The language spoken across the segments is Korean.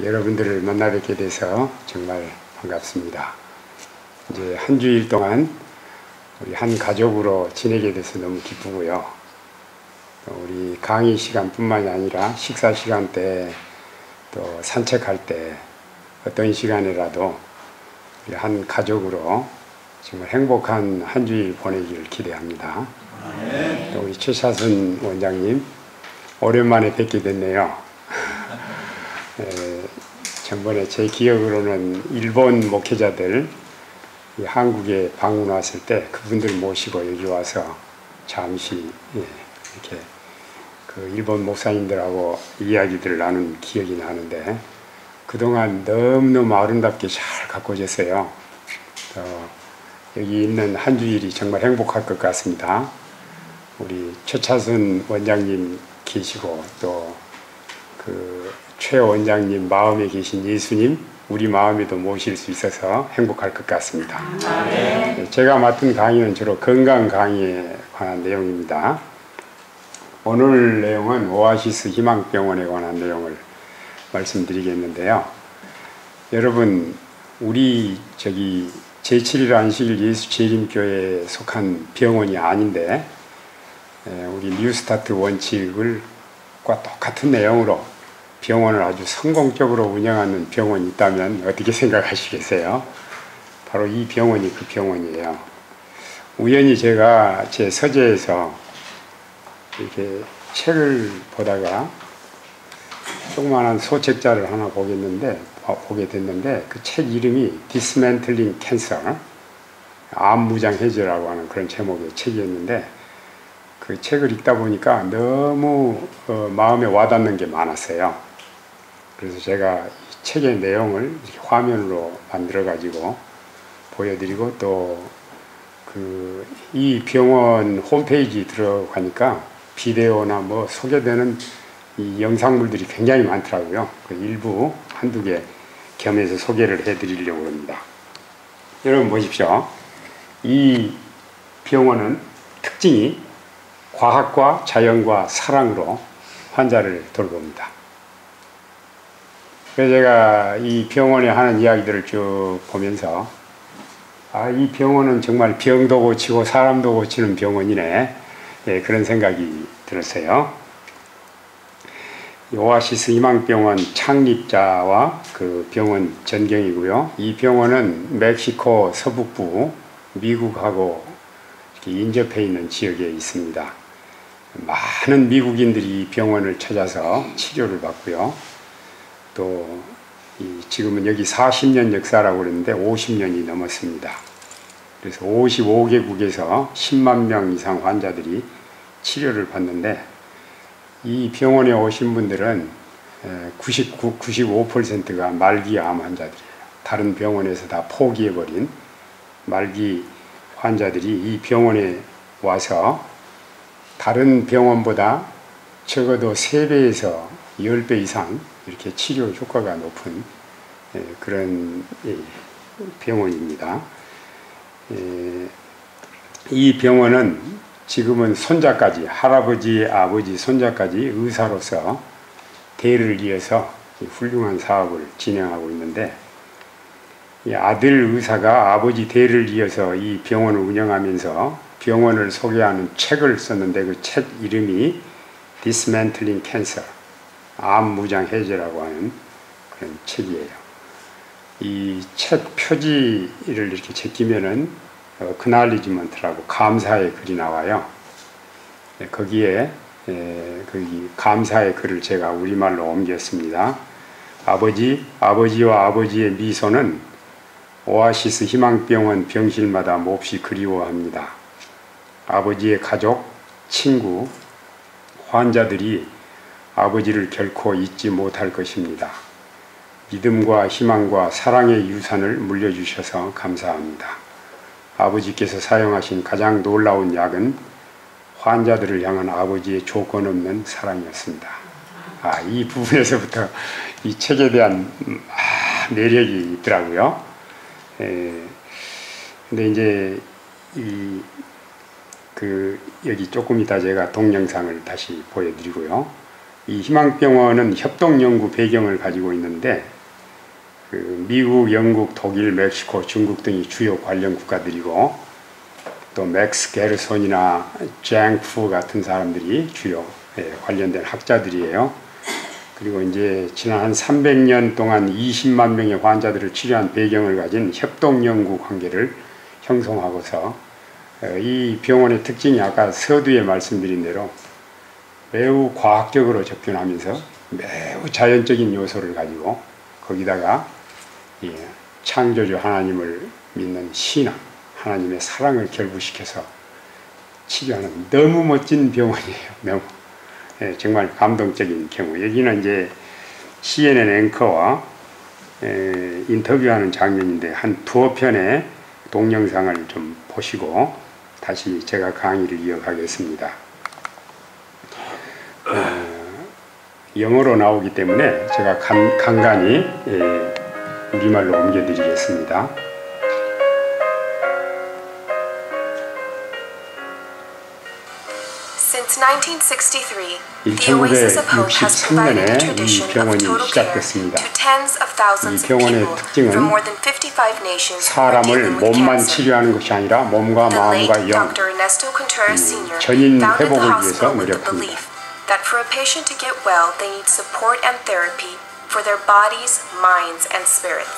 여러분들을 만나 뵙게 돼서 정말 반갑습니다. 이제 한 주일 동안 우리 한 가족으로 지내게 돼서 너무 기쁘고요. 우리 강의 시간뿐만이 아니라 식사 시간 때, 또 산책할 때, 어떤 시간이라도 우리 한 가족으로 정말 행복한 한 주일 보내기를 기대합니다. 또 우리 최샤순 원장님 오랜만에 뵙게 됐네요. 전번에 제 기억으로는 일본 목회자들 한국에 방문 왔을 때 그분들 모시고 여기 와서 잠시 이렇게 그 일본 목사님들하고 이야기들을 나눈 기억이 나는데, 그동안 너무너무 아름답게 잘 가꿔졌어요. 여기 있는 한 주일이 정말 행복할 것 같습니다. 우리 최차순 원장님 계시고, 또 그 최 원장님 마음에 계신 예수님 우리 마음에도 모실 수 있어서 행복할 것 같습니다. 제가 맡은 강의는 주로 건강 강의에 관한 내용입니다. 오늘 내용은 오아시스 희망병원에 관한 내용을 말씀드리겠는데요. 여러분, 우리 제7일 안식일 예수 재림교회에 속한 병원이 아닌데, 우리 뉴스타트 원칙과 똑같은 내용으로 병원을 아주 성공적으로 운영하는 병원이 있다면 어떻게 생각하시겠어요? 바로 이 병원이 그 병원이에요. 우연히 제가 제 서재에서 이렇게 책을 보다가 조그마한 소책자를 하나 보게 됐는데 그 책 이름이 Dismantling Cancer, 암 무장 해제라고 하는 그런 제목의 책이었는데, 그 책을 읽다 보니까 너무 마음에 와닿는 게 많았어요. 그래서 제가 이 책의 내용을 이렇게 화면으로 만들어 가지고 보여드리고, 또 이 병원 홈페이지 들어가니까 비디오나 뭐 소개되는 이 영상물들이 굉장히 많더라고요. 그 일부 한두 개 겸해서 소개를 해드리려고 합니다. 여러분 보십시오. 이 병원은 특징이 과학과 자연과 사랑으로 환자를 돌봅니다. 그래서 제가 이 병원에 하는 이야기들을 쭉 보면서 이 병원은 정말 병도 고치고 사람도 고치는 병원이네, 그런 생각이 들었어요. 오아시스 희망병원 창립자와 그 병원 전경이고요. 이 병원은 멕시코 서북부 미국하고 이렇게 인접해 있는 지역에 있습니다. 많은 미국인들이 이 병원을 찾아서 치료를 받고요. 또 지금은 여기 40년 역사라고 그랬는데 50년이 넘었습니다. 그래서 55개국에서 10만 명 이상 환자들이 치료를 받는데, 이 병원에 오신 분들은 95%가 말기 암 환자들이에요. 다른 병원에서 다 포기해버린 말기 환자들이 이 병원에 와서 다른 병원보다 적어도 3배에서 10배 이상 이렇게 치료 효과가 높은 그런 병원입니다. 이 병원은 지금은 손자까지, 할아버지, 아버지, 손자까지 의사로서 대를 이어서 훌륭한 사업을 진행하고 있는데, 이 아들 의사가 아버지 대를 이어서 이 병원을 운영하면서 병원을 소개하는 책을 썼는데, 그 책 이름이 Dismantling Cancer, 암 무장 해제라고 하는 그런 책이에요. 이 책 표지를 이렇게 제끼면은 그날리지먼트라고 감사의 글이 나와요. 거기에 거기 감사의 글을 제가 우리말로 옮겼습니다. 아버지와 아버지의 미소는 오아시스 희망병원 병실마다 몹시 그리워합니다. 아버지의 가족, 친구, 환자들이 아버지를 결코 잊지 못할 것입니다. 믿음과 희망과 사랑의 유산을 물려주셔서 감사합니다. 아버지께서 사용하신 가장 놀라운 약은 환자들을 향한 아버지의 조건 없는 사랑이었습니다. 이 부분에서부터 이 책에 대한 매력이 있더라고요. 근데 이제 여기 조금 이따 제가 동영상을 다시 보여드리고요. 이 희망병원은 협동연구 배경을 가지고 있는데, 미국, 영국, 독일, 멕시코, 중국 등이 주요 관련 국가들이고 또 맥스 게르손이나 쟁프 같은 사람들이 주요 관련된 학자들이에요. 그리고 이제 지난 한 300년 동안 20만 명의 환자들을 치료한 배경을 가진 협동연구 관계를 형성하고서 이 병원의 특징이 아까 서두에 말씀드린 대로 매우 과학적으로 접근하면서 매우 자연적인 요소를 가지고 거기다가 창조주 하나님을 믿는 신앙, 하나님의 사랑을 결부시켜서 치료하는 너무 멋진 병원이에요. 너무 정말 감동적인 경우. 여기는 이제 CNN 앵커와 인터뷰하는 장면인데 한 두어 편의 동영상을 좀 보시고 다시 제가 강의를 이어가겠습니다. 영어로 나오기 때문에 제가 간간히 우리말로 옮겨드리겠습니다. Since 1963, the Oasis of Hope has provided a tradition of total care to tens of thousands of people from more than 55 nations who are dealing 사람을 with 몸만 cancer. 치료하는 것이 아니라 몸과 The late 마음과 영, Dr. Ernesto Contreras Sr. 전인 founded the 회복을 위해서 hospital with the 노력합니다. belief that for a patient to get well, they need support and therapy for their bodies, minds, and spirits.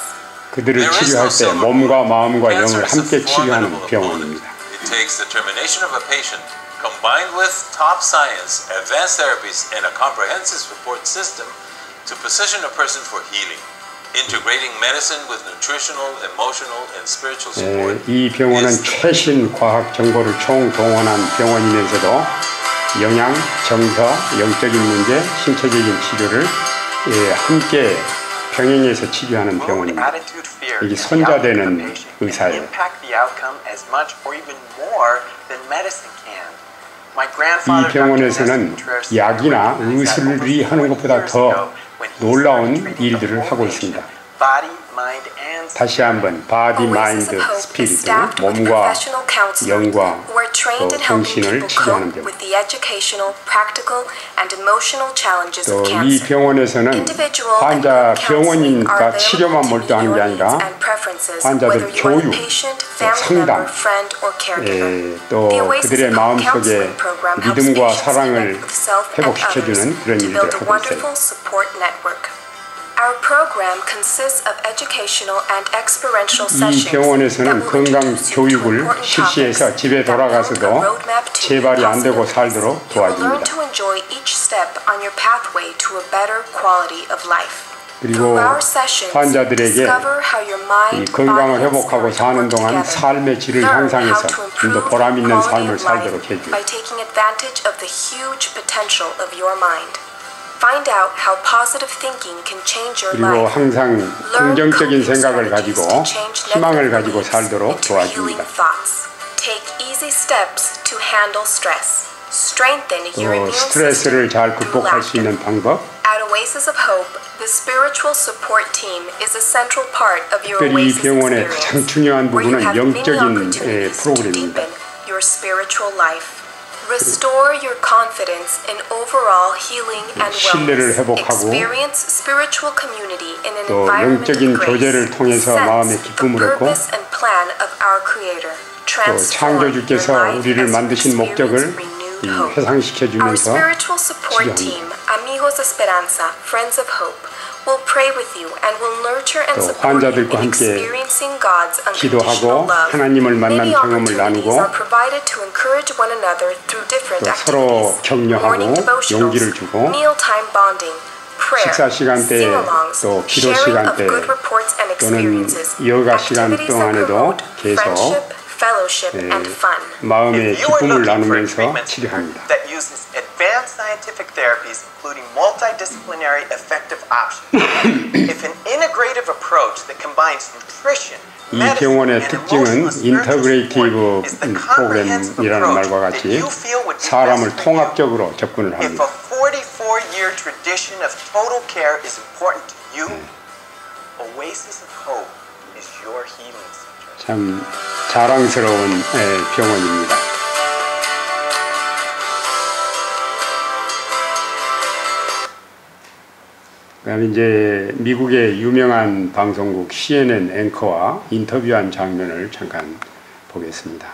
그들을 치료할 때 몸과 마음과 영을 함께 치료하는 병원입니다. It takes determination of a patient combined with top science, advanced therapies, and a comprehensive support system to position a person for healing. Integrating medicine with nutritional, emotional, and spiritual support. 이 병원은 최신 과학 정보를 총동원한 병원이면서도 영양, 정서, 영적인 문제, 신체적인 치료를 함께 병행해서 치료하는 병원입니다. 여기 손자되는 의사예요. 이 병원에서는 약이나 의술이 하는 것보다 더 놀라운 일들을 하고 있습니다. 다시 한번 바디, 마인드, 스피릿, 몸과 영과 또 정신을 치료하는 병원. 또 이 병원에서는 환자 병원이니까 치료만 몰두하는 게 아니라 환자들 교육, 또 상담, 또 그들의 마음속에 믿음과 사랑을 회복시켜주는 그런 일들을 하고 있어요. Our program consists of educational and experiential 이 sessions 병원에서는 건강 교육을 실시해서 집에 돌아가서도 재발이 안 되고 살도록 도와줍니다. 그리고 환자들에게 이 건강을 회복하고 사는 동안 삶의 질을 향상해서 좀 더 보람 있는 삶을 살도록 해줍니다. Find out how positive thinking can change your 그리고 life. 항상 Learn 긍정적인 coping 생각을 strategies 가지고 to change 희망을 negative 가지고 beliefs 살도록 into healing 도와줍니다. thoughts. Take easy steps to handle stress. Strengthen your 또 immune 스트레스를 system 잘 through 극복할 수 laughter. 있는 방법, At Oasis of Hope, the spiritual support team is a central part of your 특별히 이 Oasis 병원의 가장 experience, 중요한 where you 부분은 have many 영적인 opportunities to 프로그램입니다. deepen your spiritual life. Restore your confidence in overall healing and 신뢰를 wellness. 회복하고 Experience spiritual community in an 또 environment 영적인 of grace. 교제를 통해서 마음에 Sense the 기쁨을 얻고 purpose and plan of our Creator. 또 창조주께서 우리를 만드신 목적을 회상시켜주면서 Our spiritual support 치료합니다. team, Amigos Esperanza, Friends of Hope, will pray with you and will nurture and 또 support you 환자들과 in 함께 experiencing God's 기도하고 unconditional love. 하나님을 만난 Many 경험을 opportunities 나누고 are provided to encourage one another through different 또 서로 activities. 격려하고 Morning devotionals, 용기를 주고 mealtime bonding, prayer, 식사 시간 때 sing-alongs, 또 기도 sharing 시간 of 때 good reports and 또는 experiences, 여가 시간 activities that 동안에도 promote 계속 friendship, fellowship, and fun. 마음의 If you are 기쁨을 looking for 나누면서 treatment 치료합니다. that uses advanced scientific therapies, including multidisciplinary effective options, if an integrative approach that combines nutrition, 이 medicine, 병원의 and 특징은 emotional spiritual 인터그레이티브 support is the comprehensive 프로그램이라는 approach 말과 that 같이 you feel would be 사람을 best for you. 통합적으로 접근을 If 합니다. a 44-year tradition of total care is important to you, Oasis of Hope is your healing center. 참 자랑스러운 병원입니다. 그다음에 이제 미국의 유명한 방송국 CNN 앵커와 인터뷰한 장면을 잠깐 보겠습니다.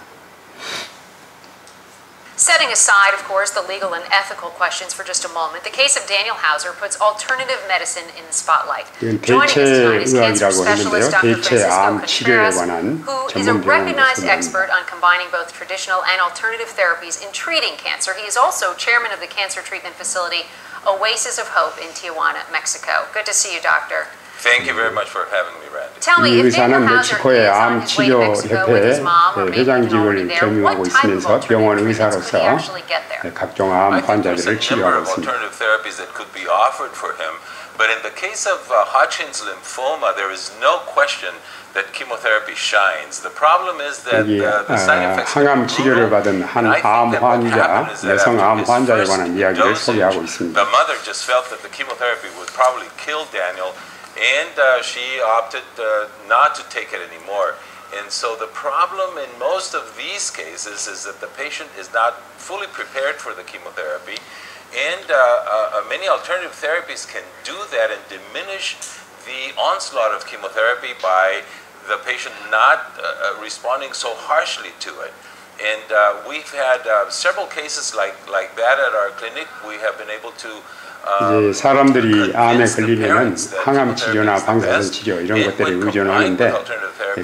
Setting aside, of course, the legal and ethical questions for just a moment, the case of Daniel Hauser puts alternative medicine in the spotlight. 대체 의학이라고 했는데요. 대체 암 치료에 관한 who is a recognized expert on combining both traditional and alternative therapies in treating cancer. He is also chairman of the cancer treatment facility Oasis of Hope in Tijuana, Mexico. Good to see you, doctor. Thank you very much for having me, Randy. 이 의사는 멕시코의 암치료협회 회장직을 겸임하고 있으면서 병원 의사로서 각종 암 환자들을 치료하고 있습니다. But in the case of Hodgkin's lymphoma, there is no question that chemotherapy shines. The problem is that the side effects. 항암 치료를 받은 한 암 환자, 여성 암 환자에 관한 이야기를 소개하고 있습니다. The mother just felt that the chemotherapy would probably kill Daniel, and she opted not to take it anymore. And so the problem in most of these cases is that the patient is not fully prepared for the chemotherapy. And many alternative therapies can do that and diminish the onslaught of chemotherapy by the patient not responding so harshly to it. And we've had several cases like that at our clinic. We have been able to 이제 사람들이 암에 걸리면은 항암 치료나 방사선 치료 이런 것들에 의존하는데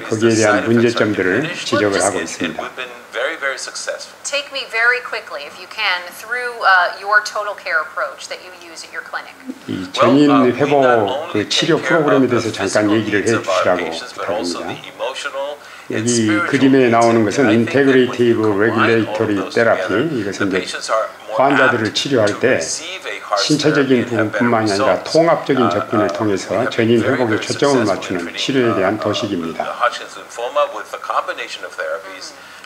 거기에 대한 문제점들을 지적을 하고 있습니다. Take me very quickly, if you can, through your total care approach that you use at your clinic. 이 전인 회복 그 치료 프로그램에 대해서 잠깐 얘기를 해주시라고 부탁합니다. 여기 그림에 나오는 것은 인테그레이티브 레귤레이터리 테라피, 이것은 이제 환자들을 치료할 때 신체적인 부분뿐만이 아니라 통합적인 접근을 통해서 전인 회복에 초점을 맞추는 치료에 대한 도식입니다.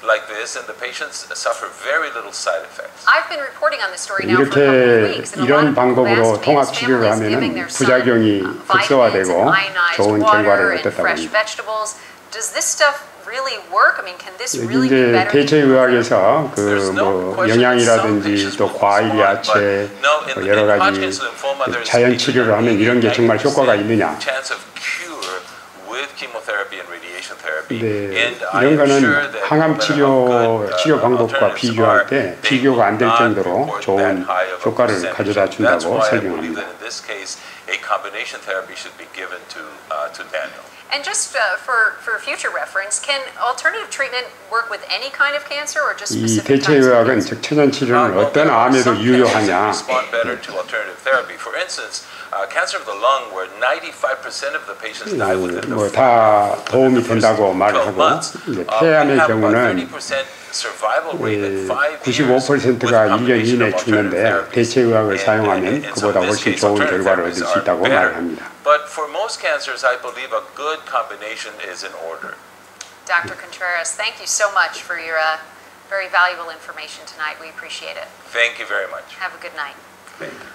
Like this, and the patients suffer very little side effects. I've been reporting on this story now for a couple of weeks, and a lot of people have asked me 통합 치료를 하면은 부작용이 극소화되고 좋은 결과를 얻었다고 합니다. Does this stuff really work? I mean, can this really 이제 be better? 대체 의학에서 그 뭐 영양이라든지 또 과일, 야채 여러 가지 자연 치료를 하면 이런 게 정말 효과가 있느냐? 네, 이런 거는 항암 치료 방법과 비교할 때 비교가 안 될 정도로 좋은 효과를 가져다 준다고 설명합니다. And just for future reference, can alternative treatment work with any kind of cancer or just 이 specific 대체 kinds of 의학은 cancer? 즉 천연 치료는 어떤 암에도 유효하냐? Cancer of the lung, where 95% of the patients die within the 뭐 다 도움이 된다고 말을 하고 폐암의 경우는 95%가 1년 이내에 죽는데 대체 의학을 사용하면 그보다 훨씬 좋은 결과를 얻을 수 있다고 말을 합니다. But for most cancers, I believe a good combination is in order. Dr. Contreras, thank you so much for your very valuable information tonight. We appreciate it. Thank you very much. Have a good night. Thank you.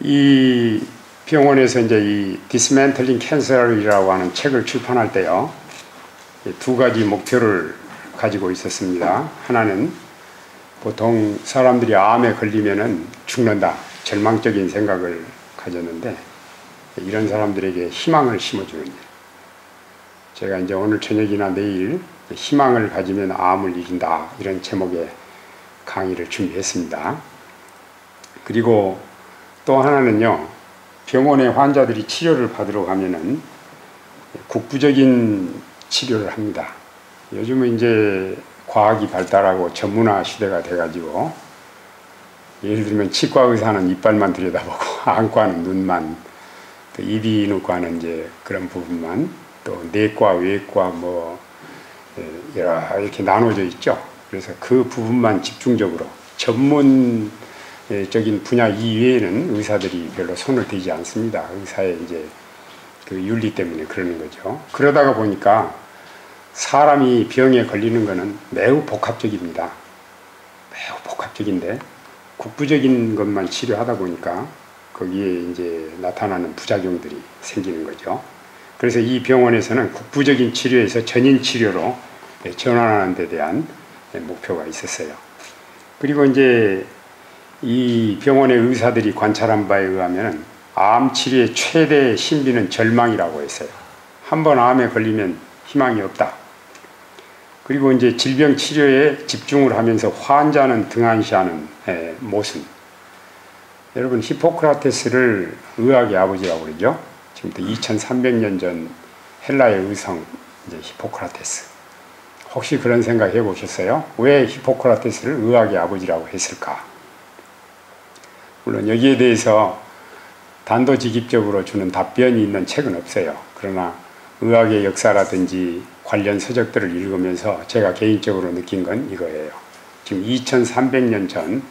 이 병원에서 이제 이 Dismantling Cancer이라고 하는 책을 출판할 때요, 두 가지 목표를 가지고 있었습니다. 하나는 보통 사람들이 암에 걸리면은 죽는다, 절망적인 생각을 가졌는데 이런 사람들에게 희망을 심어주는 일. 제가 이제 오늘 저녁이나 내일 희망을 가지면 암을 이긴다, 이런 제목의 강의를 준비했습니다. 그리고 또 하나는요, 병원에 환자들이 치료를 받으러 가면은 국부적인 치료를 합니다. 요즘은 이제 과학이 발달하고 전문화 시대가 돼가지고, 예를 들면 치과 의사는 이빨만 들여다보고 안과는 눈만, 또 이비인후과는 이제 그런 부분만, 또 내과, 외과 뭐 여러 이렇게 나눠져 있죠. 그래서 그 부분만 집중적으로 전문 적인 분야 이외에는 의사들이 별로 손을 대지 않습니다. 의사의 이제 그 윤리 때문에 그러는 거죠. 그러다가 보니까 사람이 병에 걸리는 것은 매우 복합적입니다. 매우 복합적인데 국부적인 것만 치료하다 보니까 거기에 이제 나타나는 부작용들이 생기는 거죠. 그래서 이 병원에서는 국부적인 치료에서 전인 치료로 전환하는 데 대한 목표가 있었어요. 그리고 이제 이 병원의 의사들이 관찰한 바에 의하면 암 치료의 최대 신비는 절망이라고 했어요. 한번 암에 걸리면 희망이 없다. 그리고 이제 질병 치료에 집중을 하면서 환자는 등한시하는 모순. 여러분, 히포크라테스를 의학의 아버지라고 그러죠. 지금부터 2300년 전 헬라의 의성 이제 히포크라테스. 혹시 그런 생각 해보셨어요? 왜 히포크라테스를 의학의 아버지라고 했을까? 물론 여기에 대해서 단도직입적으로 주는 답변이 있는 책은 없어요. 그러나 의학의 역사라든지 관련 서적들을 읽으면서 제가 개인적으로 느낀 건 이거예요. 지금 2300년 전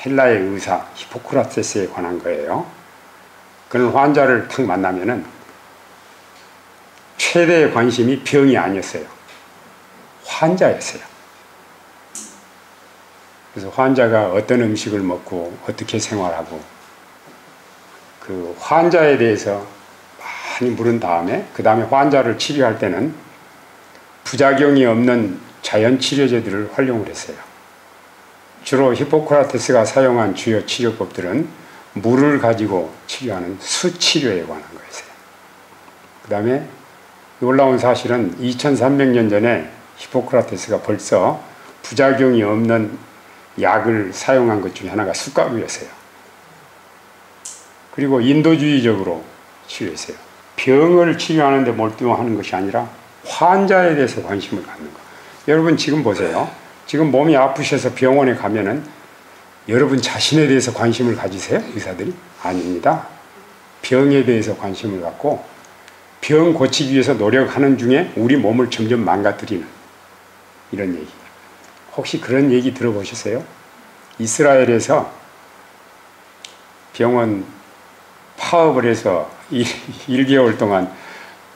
헬라의 의사 히포크라테스에 관한 거예요. 그런 환자를 탁 만나면은 최대의 관심이 병이 아니었어요. 환자였어요. 그래서 환자가 어떤 음식을 먹고 어떻게 생활하고 그 환자에 대해서 많이 물은 다음에 그 다음에 환자를 치료할 때는 부작용이 없는 자연 치료제들을 활용을 했어요. 주로 히포크라테스가 사용한 주요 치료법들은 물을 가지고 치료하는 수치료에 관한 거였어요. 그 다음에 놀라운 사실은 2300년 전에 히포크라테스가 벌써 부작용이 없는 약을 사용한 것 중에 하나가 쑥가루였어요. 그리고 인도주의적으로 치료했어요. 병을 치료하는 데 몰두하는 것이 아니라 환자에 대해서 관심을 갖는 것. 여러분 지금 보세요. 지금 몸이 아프셔서 병원에 가면은 여러분 자신에 대해서 관심을 가지세요? 의사들이? 아닙니다. 병에 대해서 관심을 갖고 병 고치기 위해서 노력하는 중에 우리 몸을 점점 망가뜨리는 이런 얘기. 혹시 그런 얘기 들어보셨어요? 이스라엘에서 병원 파업을 해서 1개월 동안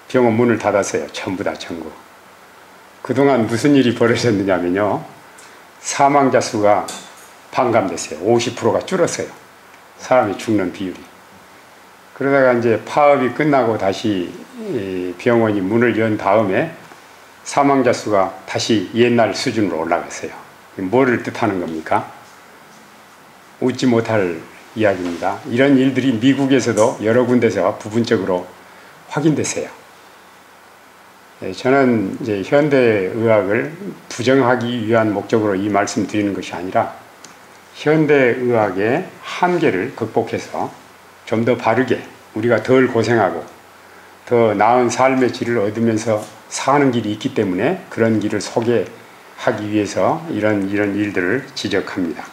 병원 문을 닫았어요. 전부 다 전부. 그동안 무슨 일이 벌어졌느냐면요. 사망자 수가 반감됐어요. 50%가 줄었어요. 사람이 죽는 비율이. 그러다가 이제 파업이 끝나고 다시 병원이 문을 연 다음에 사망자 수가 다시 옛날 수준으로 올라갔어요. 뭐를 뜻하는 겁니까? 웃지 못할 이야기입니다. 이런 일들이 미국에서도 여러 군데서 부분적으로 확인됐어요. 저는 이제 현대의학을 부정하기 위한 목적으로 이 말씀 드리는 것이 아니라 현대의학의 한계를 극복해서 좀 더 바르게 우리가 덜 고생하고 더 나은 삶의 질을 얻으면서 사는 길이 있기 때문에 그런 길을 소개하기 위해서 이런 일들을 지적합니다.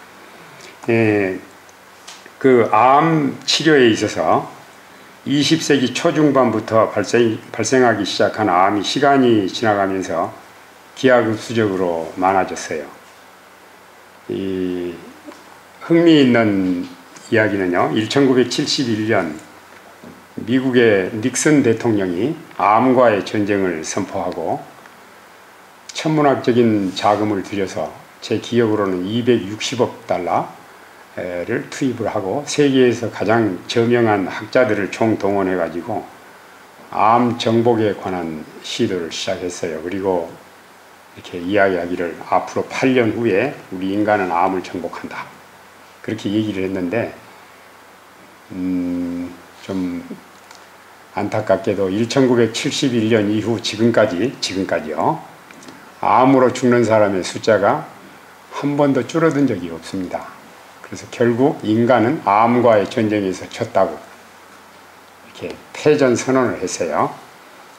그 암 치료에 있어서 20세기 초중반부터 발생하기 시작한 암이 시간이 지나가면서 기하급수적으로 많아졌어요. 이 흥미있는 이야기는요, 1971년 미국의 닉슨 대통령이 암과의 전쟁을 선포하고 천문학적인 자금을 들여서 제 기억으로는 260억 달러를 투입을 하고 세계에서 가장 저명한 학자들을 총동원해 가지고 암 정복에 관한 시도를 시작했어요. 그리고 이렇게 이야기하기를 앞으로 8년 후에 우리 인간은 암을 정복한다. 그렇게 얘기를 했는데 좀 안타깝게도 1971년 이후 지금까지요. 암으로 죽는 사람의 숫자가 한 번도 줄어든 적이 없습니다. 그래서 결국 인간은 암과의 전쟁에서 졌다고 이렇게 패전 선언을 했어요.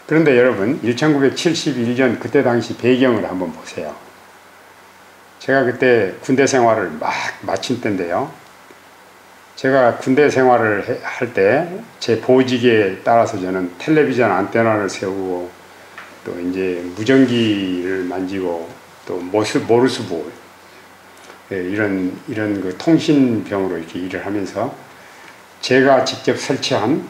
그런데 여러분 1971년 그때 당시 배경을 한번 보세요. 제가 그때 군대 생활을 막 마친 때인데요. 제가 군대 생활을 할 때 제 보직에 따라서 저는 텔레비전 안테나를 세우고 또 이제 무전기를 만지고 또 모르스부 이런 그 통신병으로 이렇게 일을 하면서 제가 직접 설치한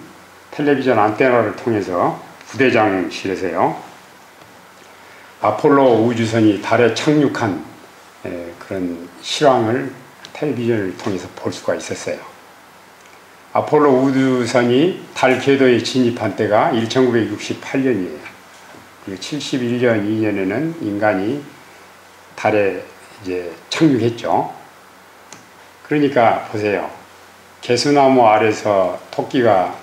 텔레비전 안테나를 통해서 부대장실에서요 아폴로 우주선이 달에 착륙한 그런 실황을 텔레비전을 통해서 볼 수가 있었어요. 아폴로 우주선이 달 궤도에 진입한 때가 1968년이에요. 그리고 71년 2년에는 인간이 달에 이제 착륙했죠. 그러니까 보세요. 개수나무 아래서 토끼가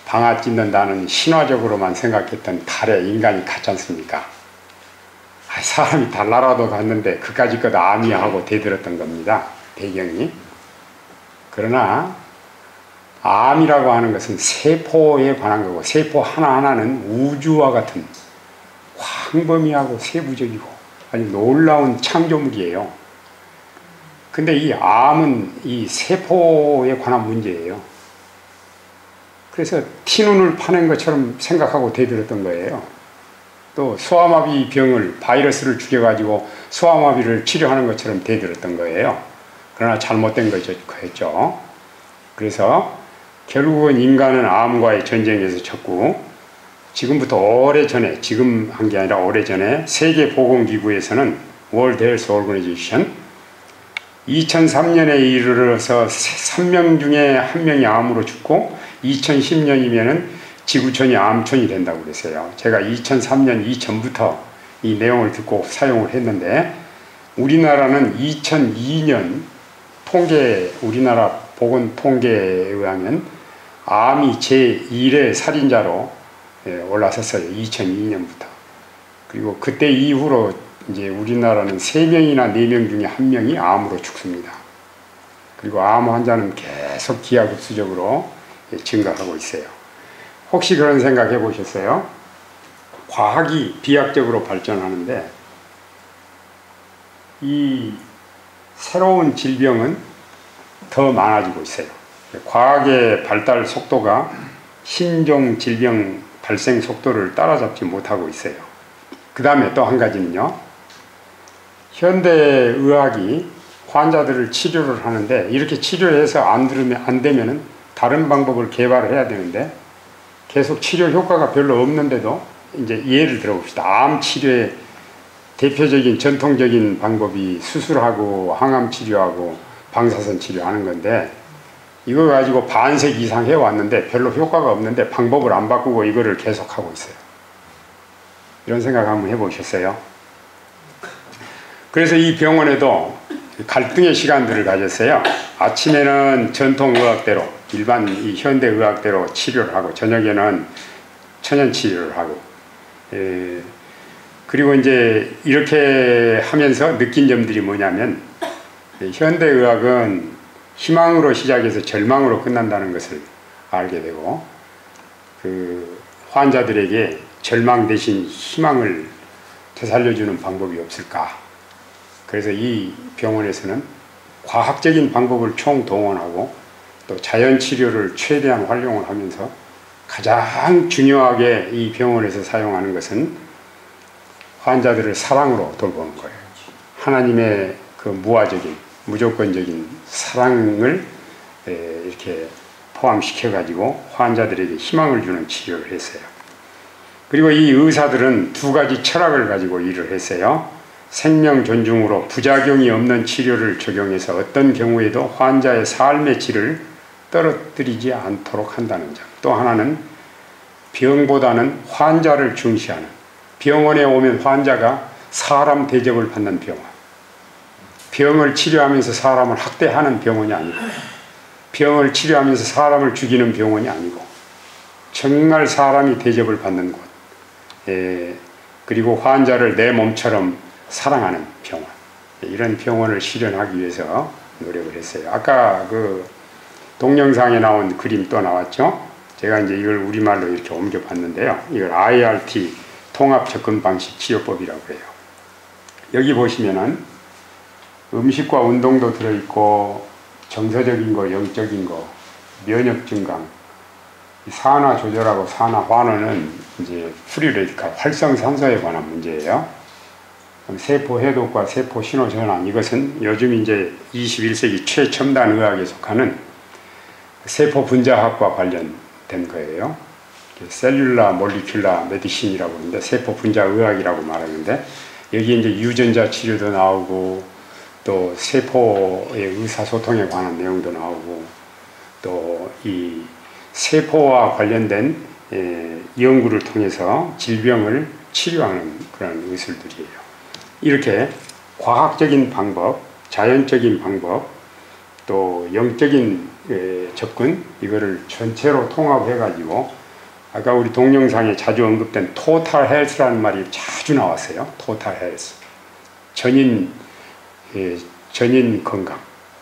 방아 찢는다는 신화적으로만 생각했던 달에 인간이 갔지 않습니까? 사람이 달나라도 갔는데 그까짓 것 아니야 하고 대들었던 겁니다. 배경이. 그러나 암이라고 하는 것은 세포에 관한 거고, 세포 하나하나는 우주와 같은 광범위하고 세부적이고 아주 놀라운 창조물이에요. 근데 이 암은 이 세포에 관한 문제예요. 그래서 티눈을 파낸 것처럼 생각하고 대들었던 거예요. 또 소아마비 병을, 바이러스를 죽여가지고 소아마비를 치료하는 것처럼 대들었던 거예요. 그러나 잘못된 거였죠. 그래서 결국은 인간은 암과의 전쟁에서 졌고, 지금부터 오래전에, 지금 한 게 아니라 오래전에 세계보건기구에서는 World Health Organization 2003년에 이르러서 3명 중에 1명이 암으로 죽고 2010년이면은 지구촌이 암촌이 된다고 그랬어요. 제가 2003년 이전부터 이 내용을 듣고 사용을 했는데, 우리나라는 2002년 통계, 우리나라 보건 통계에 의하면 암이 제1의 살인자로 올라섰어요. 2002년부터. 그리고 그때 이후로 이제 우리나라는 3명이나 4명 중에 1명이 암으로 죽습니다. 그리고 암 환자는 계속 기하급수적으로 증가하고 있어요. 혹시 그런 생각 해보셨어요? 과학이 비약적으로 발전하는데 이 새로운 질병은 더 많아지고 있어요. 과학의 발달 속도가 신종 질병 발생 속도를 따라잡지 못하고 있어요. 그 다음에 또 한 가지는요. 현대의학이 환자들을 치료를 하는데, 이렇게 치료해서 안 되면은 다른 방법을 개발을 해야 되는데, 계속 치료 효과가 별로 없는데도, 이제 예를 들어봅시다. 암 치료의 대표적인 전통적인 방법이 수술하고 항암 치료하고 방사선 치료하는 건데, 이거 가지고 반세기 이상 해왔는데 별로 효과가 없는데 방법을 안 바꾸고 이거를 계속하고 있어요. 이런 생각 한번 해보셨어요? 그래서 이 병원에도 갈등의 시간들을 가졌어요. 아침에는 전통의학대로, 일반 이 현대의학대로 치료를 하고, 저녁에는 천연치료를 하고, 그리고 이제 이렇게 하면서 느낀 점들이 뭐냐면, 현대의학은 희망으로 시작해서 절망으로 끝난다는 것을 알게 되고, 그 환자들에게 절망 대신 희망을 되살려주는 방법이 없을까. 그래서 이 병원에서는 과학적인 방법을 총동원하고 또 자연치료를 최대한 활용을 하면서 가장 중요하게 이 병원에서 사용하는 것은 환자들을 사랑으로 돌보는 거예요. 하나님의 그 무화적인, 무조건적인 사랑을 이렇게 포함시켜 가지고 환자들에게 희망을 주는 치료를 했어요. 그리고 이 의사들은 2가지 철학을 가지고 일을 했어요. 생명 존중으로 부작용이 없는 치료를 적용해서 어떤 경우에도 환자의 삶의 질을 떨어뜨리지 않도록 한다는 점. 또 하나는 병보다는 환자를 중시하는, 병원에 오면 환자가 사람 대접을 받는 병원, 병을 치료하면서 사람을 학대하는 병원이 아니고, 병을 치료하면서 사람을 죽이는 병원이 아니고, 정말 사람이 대접을 받는 곳, 그리고 환자를 내 몸처럼 사랑하는 병원, 이런 병원을 실현하기 위해서 노력을 했어요. 아까 그 동영상에 나온 그림 또 나왔죠? 제가 이제 이걸 우리말로 이렇게 옮겨봤는데요. 이걸 IRT, 통합 접근 방식 치료법이라고 해요. 여기 보시면은 음식과 운동도 들어있고, 정서적인 거, 영적인 거, 면역 증강, 산화 조절하고 산화 환원은 이제 프리 레디칼, 활성산소에 관한 문제예요. 세포 해독과 세포 신호 전환, 이것은 요즘 이제 21세기 최첨단 의학에 속하는 세포 분자학과 관련된 거예요. 셀룰라 몰리큘라 메디신이라고 하는데, 세포 분자 의학이라고 말하는데, 여기 이제 유전자 치료도 나오고, 또 세포의 의사소통에 관한 내용도 나오고, 또 이 세포와 관련된 연구를 통해서 질병을 치료하는 그런 의술들이에요. 이렇게 과학적인 방법, 자연적인 방법, 또 영적인 접근, 이거를 전체로 통합해 가지고 아까 우리 동영상에 자주 언급된 토탈 헬스라는 말이 자주 나왔어요. 토탈 헬스. 전인 건강,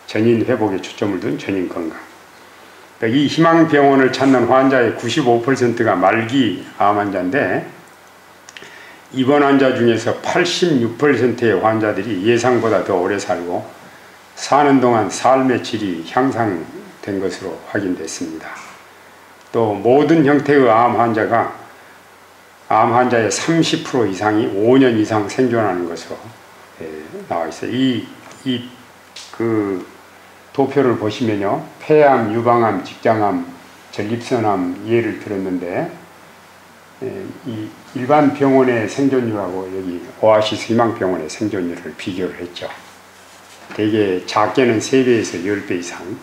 전인 회복에 초점을 둔 전인 건강. 그러니까 이 희망병원을 찾는 환자의 95%가 말기 암 환자인데, 입원 환자 중에서 86%의 환자들이 예상보다 더 오래 살고 사는 동안 삶의 질이 향상된 것으로 확인됐습니다. 또 모든 형태의 암 환자의 30% 이상이 5년 이상 생존하는 것으로 나와 있어요. 그 도표를 보시면요, 폐암, 유방암, 직장암, 전립선암 예를 들었는데, 이 일반 병원의 생존율하고 여기 오아시스 희망병원의 생존율을 비교를 했죠. 대개 작게는 3배에서 10배 이상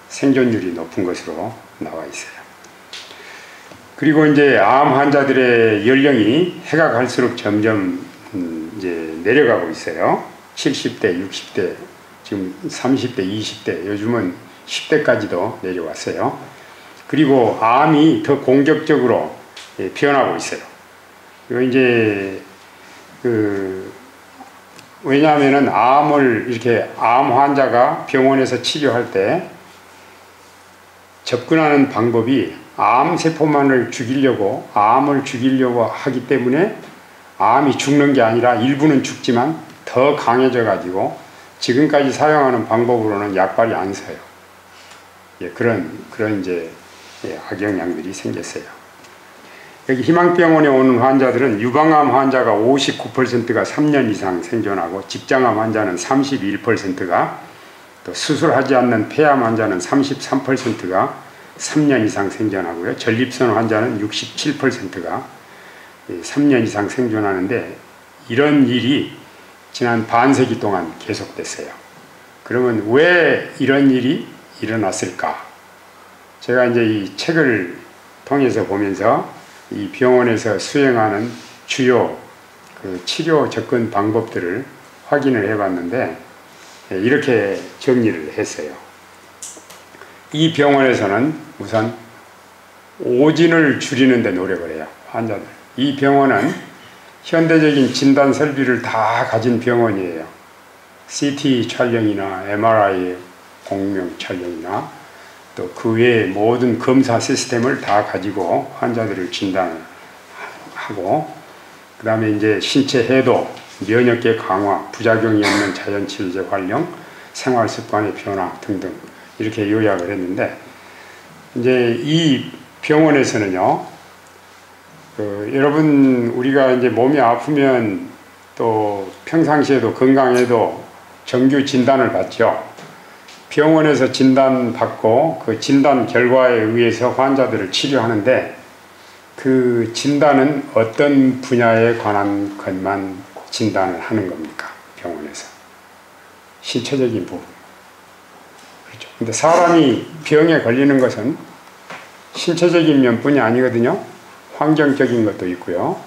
생존율이 높은 것으로 나와 있어요. 그리고 이제 암 환자들의 연령이 해가 갈수록 점점 이제 내려가고 있어요. 70대, 60대, 지금 30대, 20대, 요즘은 10대까지도 내려왔어요. 그리고 암이 더 공격적으로 변하고 있어요. 이거 이제 왜냐하면은 암 환자가 병원에서 치료할 때 접근하는 방법이 암세포만을 죽이려고, 암을 죽이려고 하기 때문에 암이 죽는 게 아니라 일부는 죽지만 더 강해져 가지고 지금까지 사용하는 방법으로는 약발이 안 서요. 그런 이제 악영향들이 생겼어요. 여기 희망병원에 오는 환자들은 유방암 환자가 59%가 3년 이상 생존하고, 직장암 환자는 31%가, 또 수술하지 않는 폐암 환자는 33%가 3년 이상 생존하고요. 전립선 환자는 67%가 3년 이상 생존하는데, 이런 일이 지난 반세기 동안 계속됐어요. 그러면 왜 이런 일이 일어났을까? 제가 이제 이 책을 통해서 보면서 이 병원에서 수행하는 주요 치료 접근 방법들을 확인을 해봤는데, 이렇게 정리를 했어요. 이 병원에서는 우선 오진을 줄이는 데 노력을 해요, 환자들. 이 병원은 현대적인 진단 설비를 다 가진 병원이에요. CT 촬영이나 MRI 공명 촬영이나 또 그 외의 모든 검사 시스템을 다 가지고 환자들을 진단을 하고, 그 다음에 이제 신체 해도, 면역계 강화, 부작용이 없는 자연치료제 활용, 생활습관의 변화 등등 이렇게 요약을 했는데, 이제 이 병원에서는요, 여러분 우리가 이제 몸이 아프면 또 평상시에도 건강해도 정규 진단을 받죠. 병원에서 진단받고 그 진단 결과에 의해서 환자들을 치료하는데, 그 진단은 어떤 분야에 관한 것만 진단을 하는 겁니까? 병원에서. 신체적인 부분. 그렇죠. 근데 사람이 병에 걸리는 것은 신체적인 면뿐이 아니거든요. 환경적인 것도 있고요.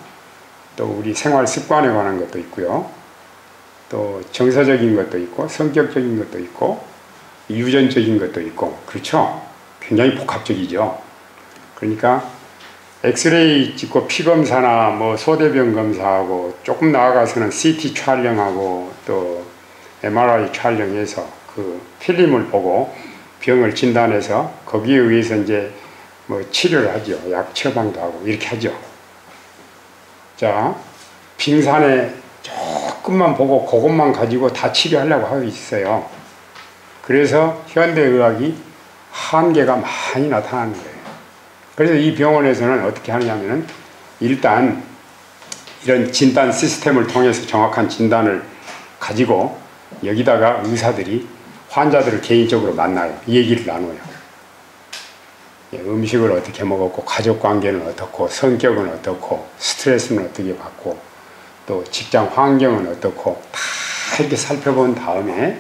또 우리 생활 습관에 관한 것도 있고요. 또 정서적인 것도 있고, 성격적인 것도 있고, 유전적인 것도 있고, 그렇죠? 굉장히 복합적이죠. 그러니까 엑스레이 찍고 피검사나 뭐 소대변 검사하고, 조금 나아가서는 CT 촬영하고 또 MRI 촬영해서 그 필름을 보고 병을 진단해서 거기에 의해서 이제 뭐 치료를 하죠. 약 처방도 하고 이렇게 하죠. 자, 빙산에 조금만 보고 그것만 가지고 다 치료하려고 하고 있어요. 그래서 현대의학이 한계가 많이 나타나는 거예요. 그래서 이 병원에서는 어떻게 하느냐면은, 일단 이런 진단 시스템을 통해서 정확한 진단을 가지고 여기다가 의사들이 환자들을 개인적으로 만나요. 이 얘기를 나눠요. 음식을 어떻게 먹었고, 가족관계는 어떻고, 성격은 어떻고, 스트레스는 어떻게 받고, 또 직장 환경은 어떻고, 다 이렇게 살펴본 다음에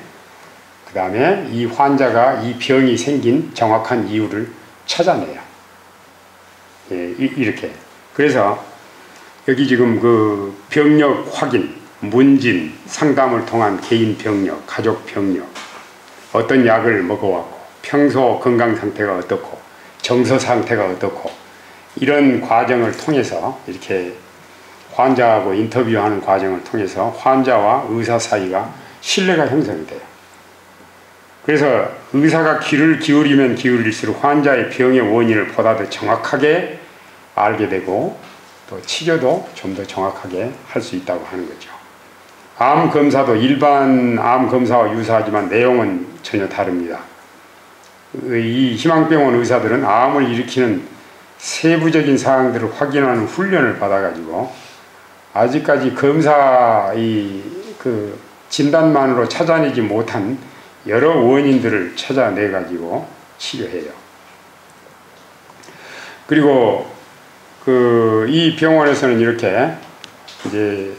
그 다음에 이 환자가 이 병이 생긴 정확한 이유를 찾아내요. 예, 이렇게. 그래서 여기 지금 그 병력 확인, 문진, 상담을 통한 개인 병력, 가족 병력, 어떤 약을 먹어왔고, 평소 건강 상태가 어떻고, 정서 상태가 어떻고, 이런 과정을 통해서 이렇게 환자하고 인터뷰하는 과정을 통해서 환자와 의사 사이가 신뢰가 형성이 돼요. 그래서 의사가 귀를 기울이면 기울일수록 환자의 병의 원인을 보다 더 정확하게 알게 되고 또 치료도 좀 더 정확하게 할 수 있다고 하는 거죠. 암 검사도 일반 암 검사와 유사하지만 내용은 전혀 다릅니다. 이 희망병원 의사들은 암을 일으키는 세부적인 사항들을 확인하는 훈련을 받아가지고 아직까지 검사 그 진단만으로 찾아내지 못한 여러 원인들을 찾아내가지고 치료해요. 그리고 이 병원에서는 이렇게 이제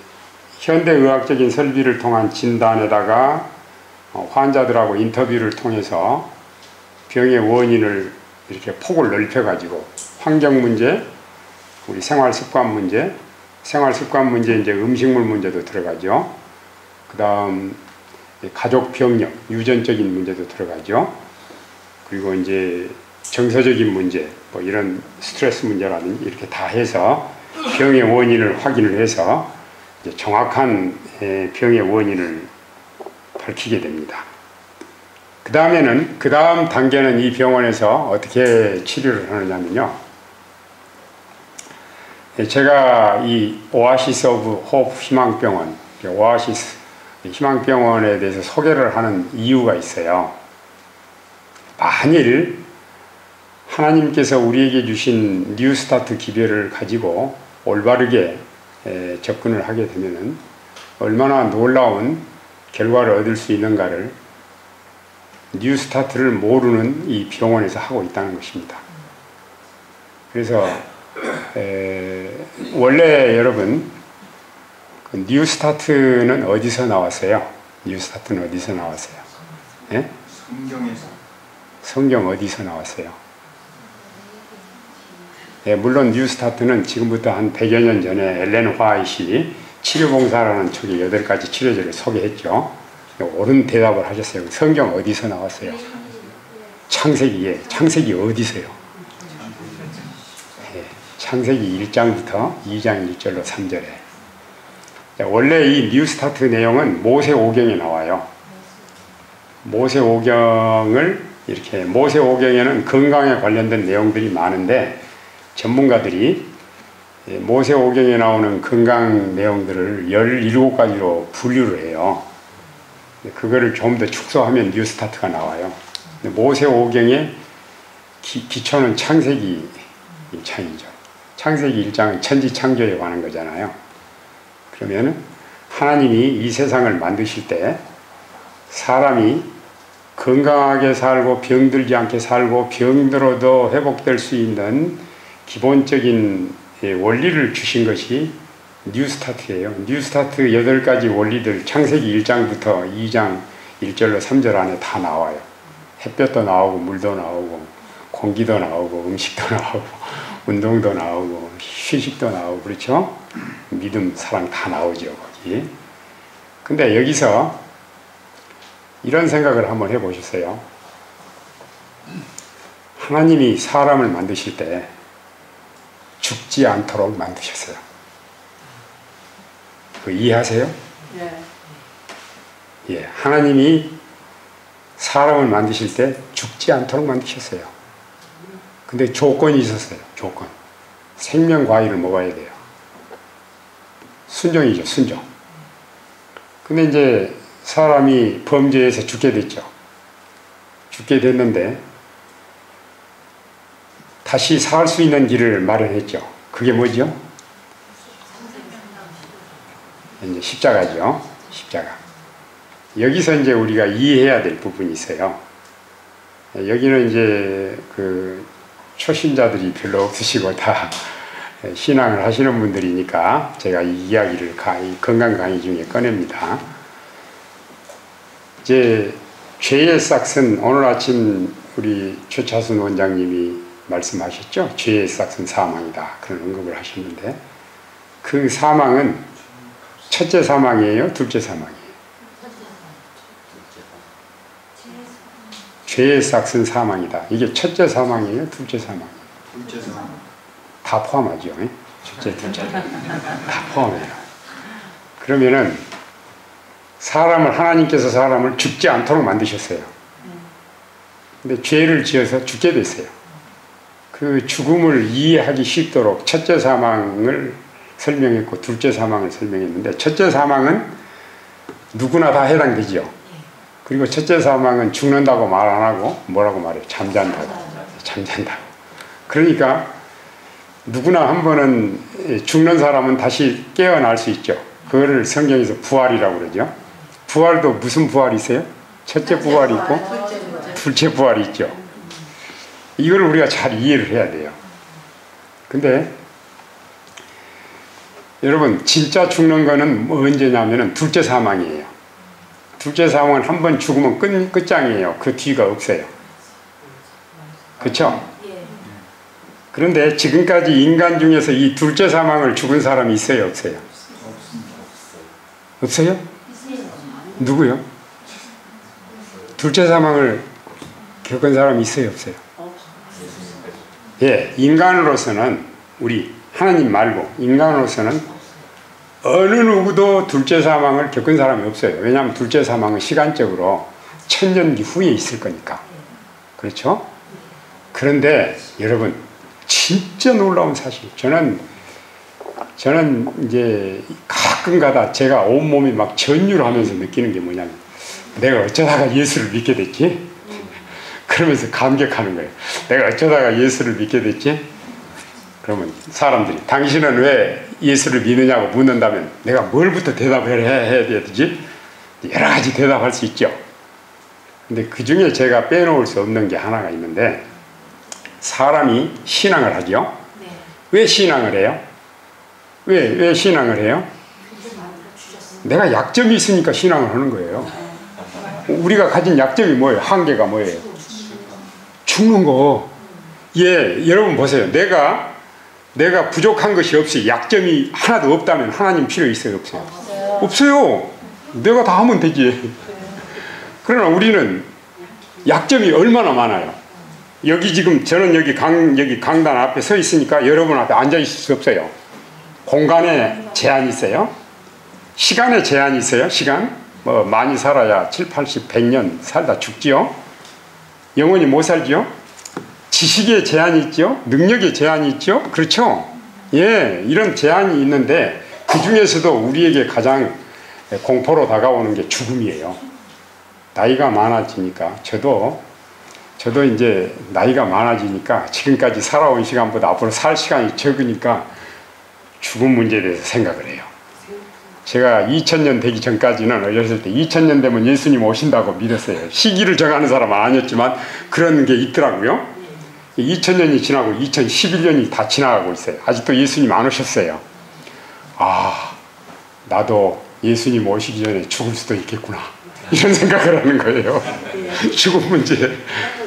현대의학적인 설비를 통한 진단에다가 환자들하고 인터뷰를 통해서 병의 원인을 이렇게 폭을 넓혀가지고 환경 문제, 우리 생활 습관 문제 이제 음식물 문제도 들어가죠. 그 다음 가족 병력, 유전적인 문제도 들어가죠. 그리고 이제 정서적인 문제, 뭐 이런 스트레스 문제라든지 이렇게 다 해서 병의 원인을 확인을 해서 이제 정확한 병의 원인을 밝히게 됩니다. 그 다음 단계는 이 병원에서 어떻게 치료를 하느냐면요. 제가 이 오아시스 오브 호프 희망병원, 오아시스 희망병원에 대해서 소개를 하는 이유가 있어요. 만일 하나님께서 우리에게 주신 뉴스타트 기별을 가지고 올바르게 접근을 하게 되면은 얼마나 놀라운 결과를 얻을 수 있는가를 뉴스타트를 모르는 이 병원에서 하고 있다는 것입니다. 그래서 원래 여러분 뉴스타트는 어디서 나왔어요? 뉴스타트는 어디서 나왔어요? 예? 성경에서. 성경 어디서 나왔어요? 예, 물론 뉴스타트는 지금부터 한 100여 년 전에 엘렌 화이트이 치료봉사라는 쪽에 8가지 치료제를 소개했죠. 옳은 대답을 하셨어요. 성경 어디서 나왔어요? 창세기에. 창세기 어디서요? 예, 창세기 1장부터 2장 1절로 3절에. 원래 이 뉴스타트 내용은 모세오경에 나와요. 모세오경에는 건강에 관련된 내용들이 많은데 전문가들이 모세오경에 나오는 건강 내용들을 17가지로 분류를 해요. 그거를 좀 더 축소하면 뉴스타트가 나와요. 모세오경의 기초는 창세기 1장이죠. 창세기 1장은 천지창조에 관한 거잖아요. 그러면 하나님이 이 세상을 만드실 때 사람이 건강하게 살고 병들지 않게 살고 병들어도 회복될 수 있는 기본적인 원리를 주신 것이 뉴스타트예요. 뉴스타트 8가지 원리들 창세기 1장부터 2장 1절로 3절 안에 다 나와요. 햇볕도 나오고 물도 나오고 공기도 나오고 음식도 나오고 운동도 나오고 휴식도 나오고 그렇죠? 믿음, 사랑 다 나오죠 거기. 근데 여기서 이런 생각을 한번 해보셨어요. 하나님이 사람을 만드실 때 죽지 않도록 만드셨어요. 그 이해하세요? 네. 예, 하나님이 사람을 만드실 때 죽지 않도록 만드셨어요. 근데 조건이 있었어요. 조건. 생명 과일을 먹어야 돼요. 순종이죠, 순종. 근데 이제 사람이 범죄해서 죽게 됐죠. 죽게 됐는데 다시 살 수 있는 길을 마련했죠. 그게 뭐죠? 이제 십자가죠. 십자가. 여기서 이제 우리가 이해해야 될 부분이 있어요. 여기는 이제 그 초신자들이 별로 없으시고 다 신앙을 하시는 분들이니까 제가 이 이야기를 건강 강의 중에 꺼냅니다. 이제 죄의 싹은 오늘 아침 우리 최차순 원장님이 말씀하셨죠. 죄의 삭은 사망이다. 그런 언급을 하셨는데 그 사망은 첫째 사망이에요? 둘째 사망이에요? 죄의 삭은 사망이다. 이게 첫째 사망이에요? 둘째 사망이에요? 둘째 사망. 다 포함하죠. 첫째, 둘째 다 포함해요. 그러면은 하나님께서 사람을 죽지 않도록 만드셨어요. 근데 죄를 지어서 죽게 됐어요. 그 죽음을 이해하기 쉽도록 첫째 사망을 설명했고 둘째 사망을 설명했는데 첫째 사망은 누구나 다 해당되죠. 그리고 첫째 사망은 죽는다고 말 안 하고 뭐라고 말해요? 잠잔다고. 잠잔다고. 그러니까 누구나 한 번은 죽는 사람은 다시 깨어날 수 있죠. 그거를 성경에서 부활이라고 그러죠. 부활도 무슨 부활이 있어요? 첫째 부활이 있고 둘째 부활이 있죠. 이걸 우리가 잘 이해를 해야 돼요. 근데 여러분 진짜 죽는 거는 언제냐면은 둘째 사망이에요. 둘째 사망은 한 번 죽으면 끝장이에요. 그 뒤가 없어요. 그렇죠? 그런데 지금까지 인간 중에서 이 둘째 사망을 죽은 사람이 있어요? 없어요? 없어요? 누구요? 둘째 사망을 겪은 사람이 있어요? 없어요? 예, 인간으로서는 우리 하나님 말고 인간으로서는 어느 누구도 둘째 사망을 겪은 사람이 없어요. 왜냐하면 둘째 사망은 시간적으로 1000년기 후에 있을 거니까. 그렇죠? 그런데 여러분 진짜 놀라운 사실. 저는 이제 가끔가다 제가 온몸이 막 전율을 하면서 느끼는 게 뭐냐면 내가 어쩌다가 예수를 믿게 됐지? 그러면서 감격하는 거예요. 내가 어쩌다가 예수를 믿게 됐지? 그러면 사람들이 당신은 왜 예수를 믿느냐고 묻는다면 내가 뭘부터 대답을 해야 되지? 여러 가지 대답할 수 있죠. 근데 그 중에 제가 빼놓을 수 없는 게 하나가 있는데 사람이 신앙을 하죠. 왜 신앙을 해요? 왜 신앙을 해요? 내가 약점이 있으니까 신앙을 하는 거예요. 우리가 가진 약점이 뭐예요? 한계가 뭐예요? 죽는 거. 예, 여러분 보세요. 내가 부족한 것이 없이 약점이 하나도 없다면 하나님 필요 있어요? 없어요? 없어요. 내가 다 하면 되지. 그러나 우리는 약점이 얼마나 많아요. 여기 지금 저는 여기 강단 앞에 서 있으니까 여러분 앞에 앉아 있을 수 없어요. 공간에 제한이 있어요. 시간에 제한이 있어요. 시간 뭐 많이 살아야 7, 80, 100년 살다 죽지요. 영원히 못 살지요. 지식에 제한이 있죠. 능력에 제한이 있죠. 그렇죠. 예, 이런 제한이 있는데 그 중에서도 우리에게 가장 공포로 다가오는 게 죽음이에요. 나이가 많아지니까 저도 이제 나이가 많아지니까 지금까지 살아온 시간보다 앞으로 살 시간이 적으니까 죽음 문제에 대해서 생각을 해요. 제가 2000년 되기 전까지는 어렸을 때 2000년 되면 예수님 오신다고 믿었어요. 시기를 정하는 사람은 아니었지만 그런 게 있더라고요. 2000년이 지나고 2011년이 다 지나가고 있어요. 아직도 예수님 안 오셨어요. 아, 나도 예수님 오시기 전에 죽을 수도 있겠구나. 이런 생각을 하는 거예요. 죽음 문제.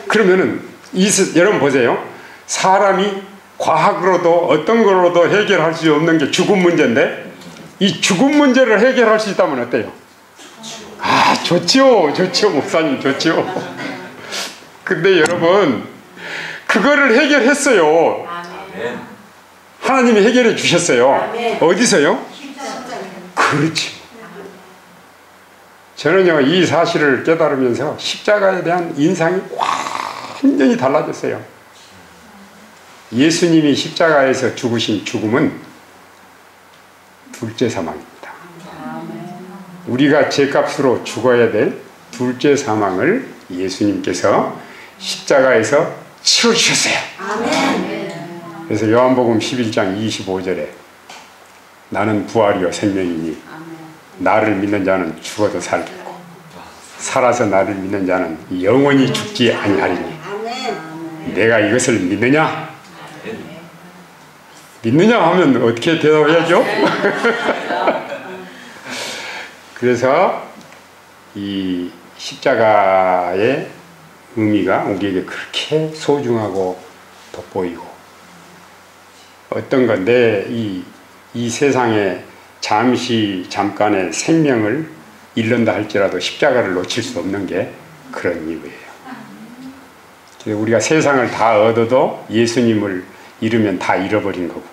그러면은 여러분 보세요. 사람이 과학으로도 어떤 걸로도 해결할 수 없는 게 죽음 문제인데 이 죽음 문제를 해결할 수 있다면 어때요? 아, 좋죠. 목사님 좋죠. 근데 여러분 그거를 해결했어요. 하나님이 해결해 주셨어요. 어디서요? 그렇지. 저는요 이 사실을 깨달으면서 십자가에 대한 인상이 완전히 달라졌어요. 예수님이 십자가에서 죽으신 죽음은 둘째 사망입니다. 우리가 죄값으로 죽어야 될 둘째 사망을 예수님께서 십자가에서 치러주셨어요. 그래서 요한복음 11장 25절에 나는 부활이요 생명이니 나를 믿는 자는 죽어도 살겠고 살아서 나를 믿는 자는 영원히 죽지 아니하리니 내가 이것을 믿느냐? 믿느냐 하면 어떻게 대답해야죠? 그래서 이 십자가의 의미가 우리에게 그렇게 소중하고 돋보이고, 어떤 건 이 세상에 잠깐의 생명을 잃는다 할지라도 십자가를 놓칠 수 없는 게 그런 이유예요. 그래서 우리가 세상을 다 얻어도 예수님을 잃으면 다 잃어버린 거고,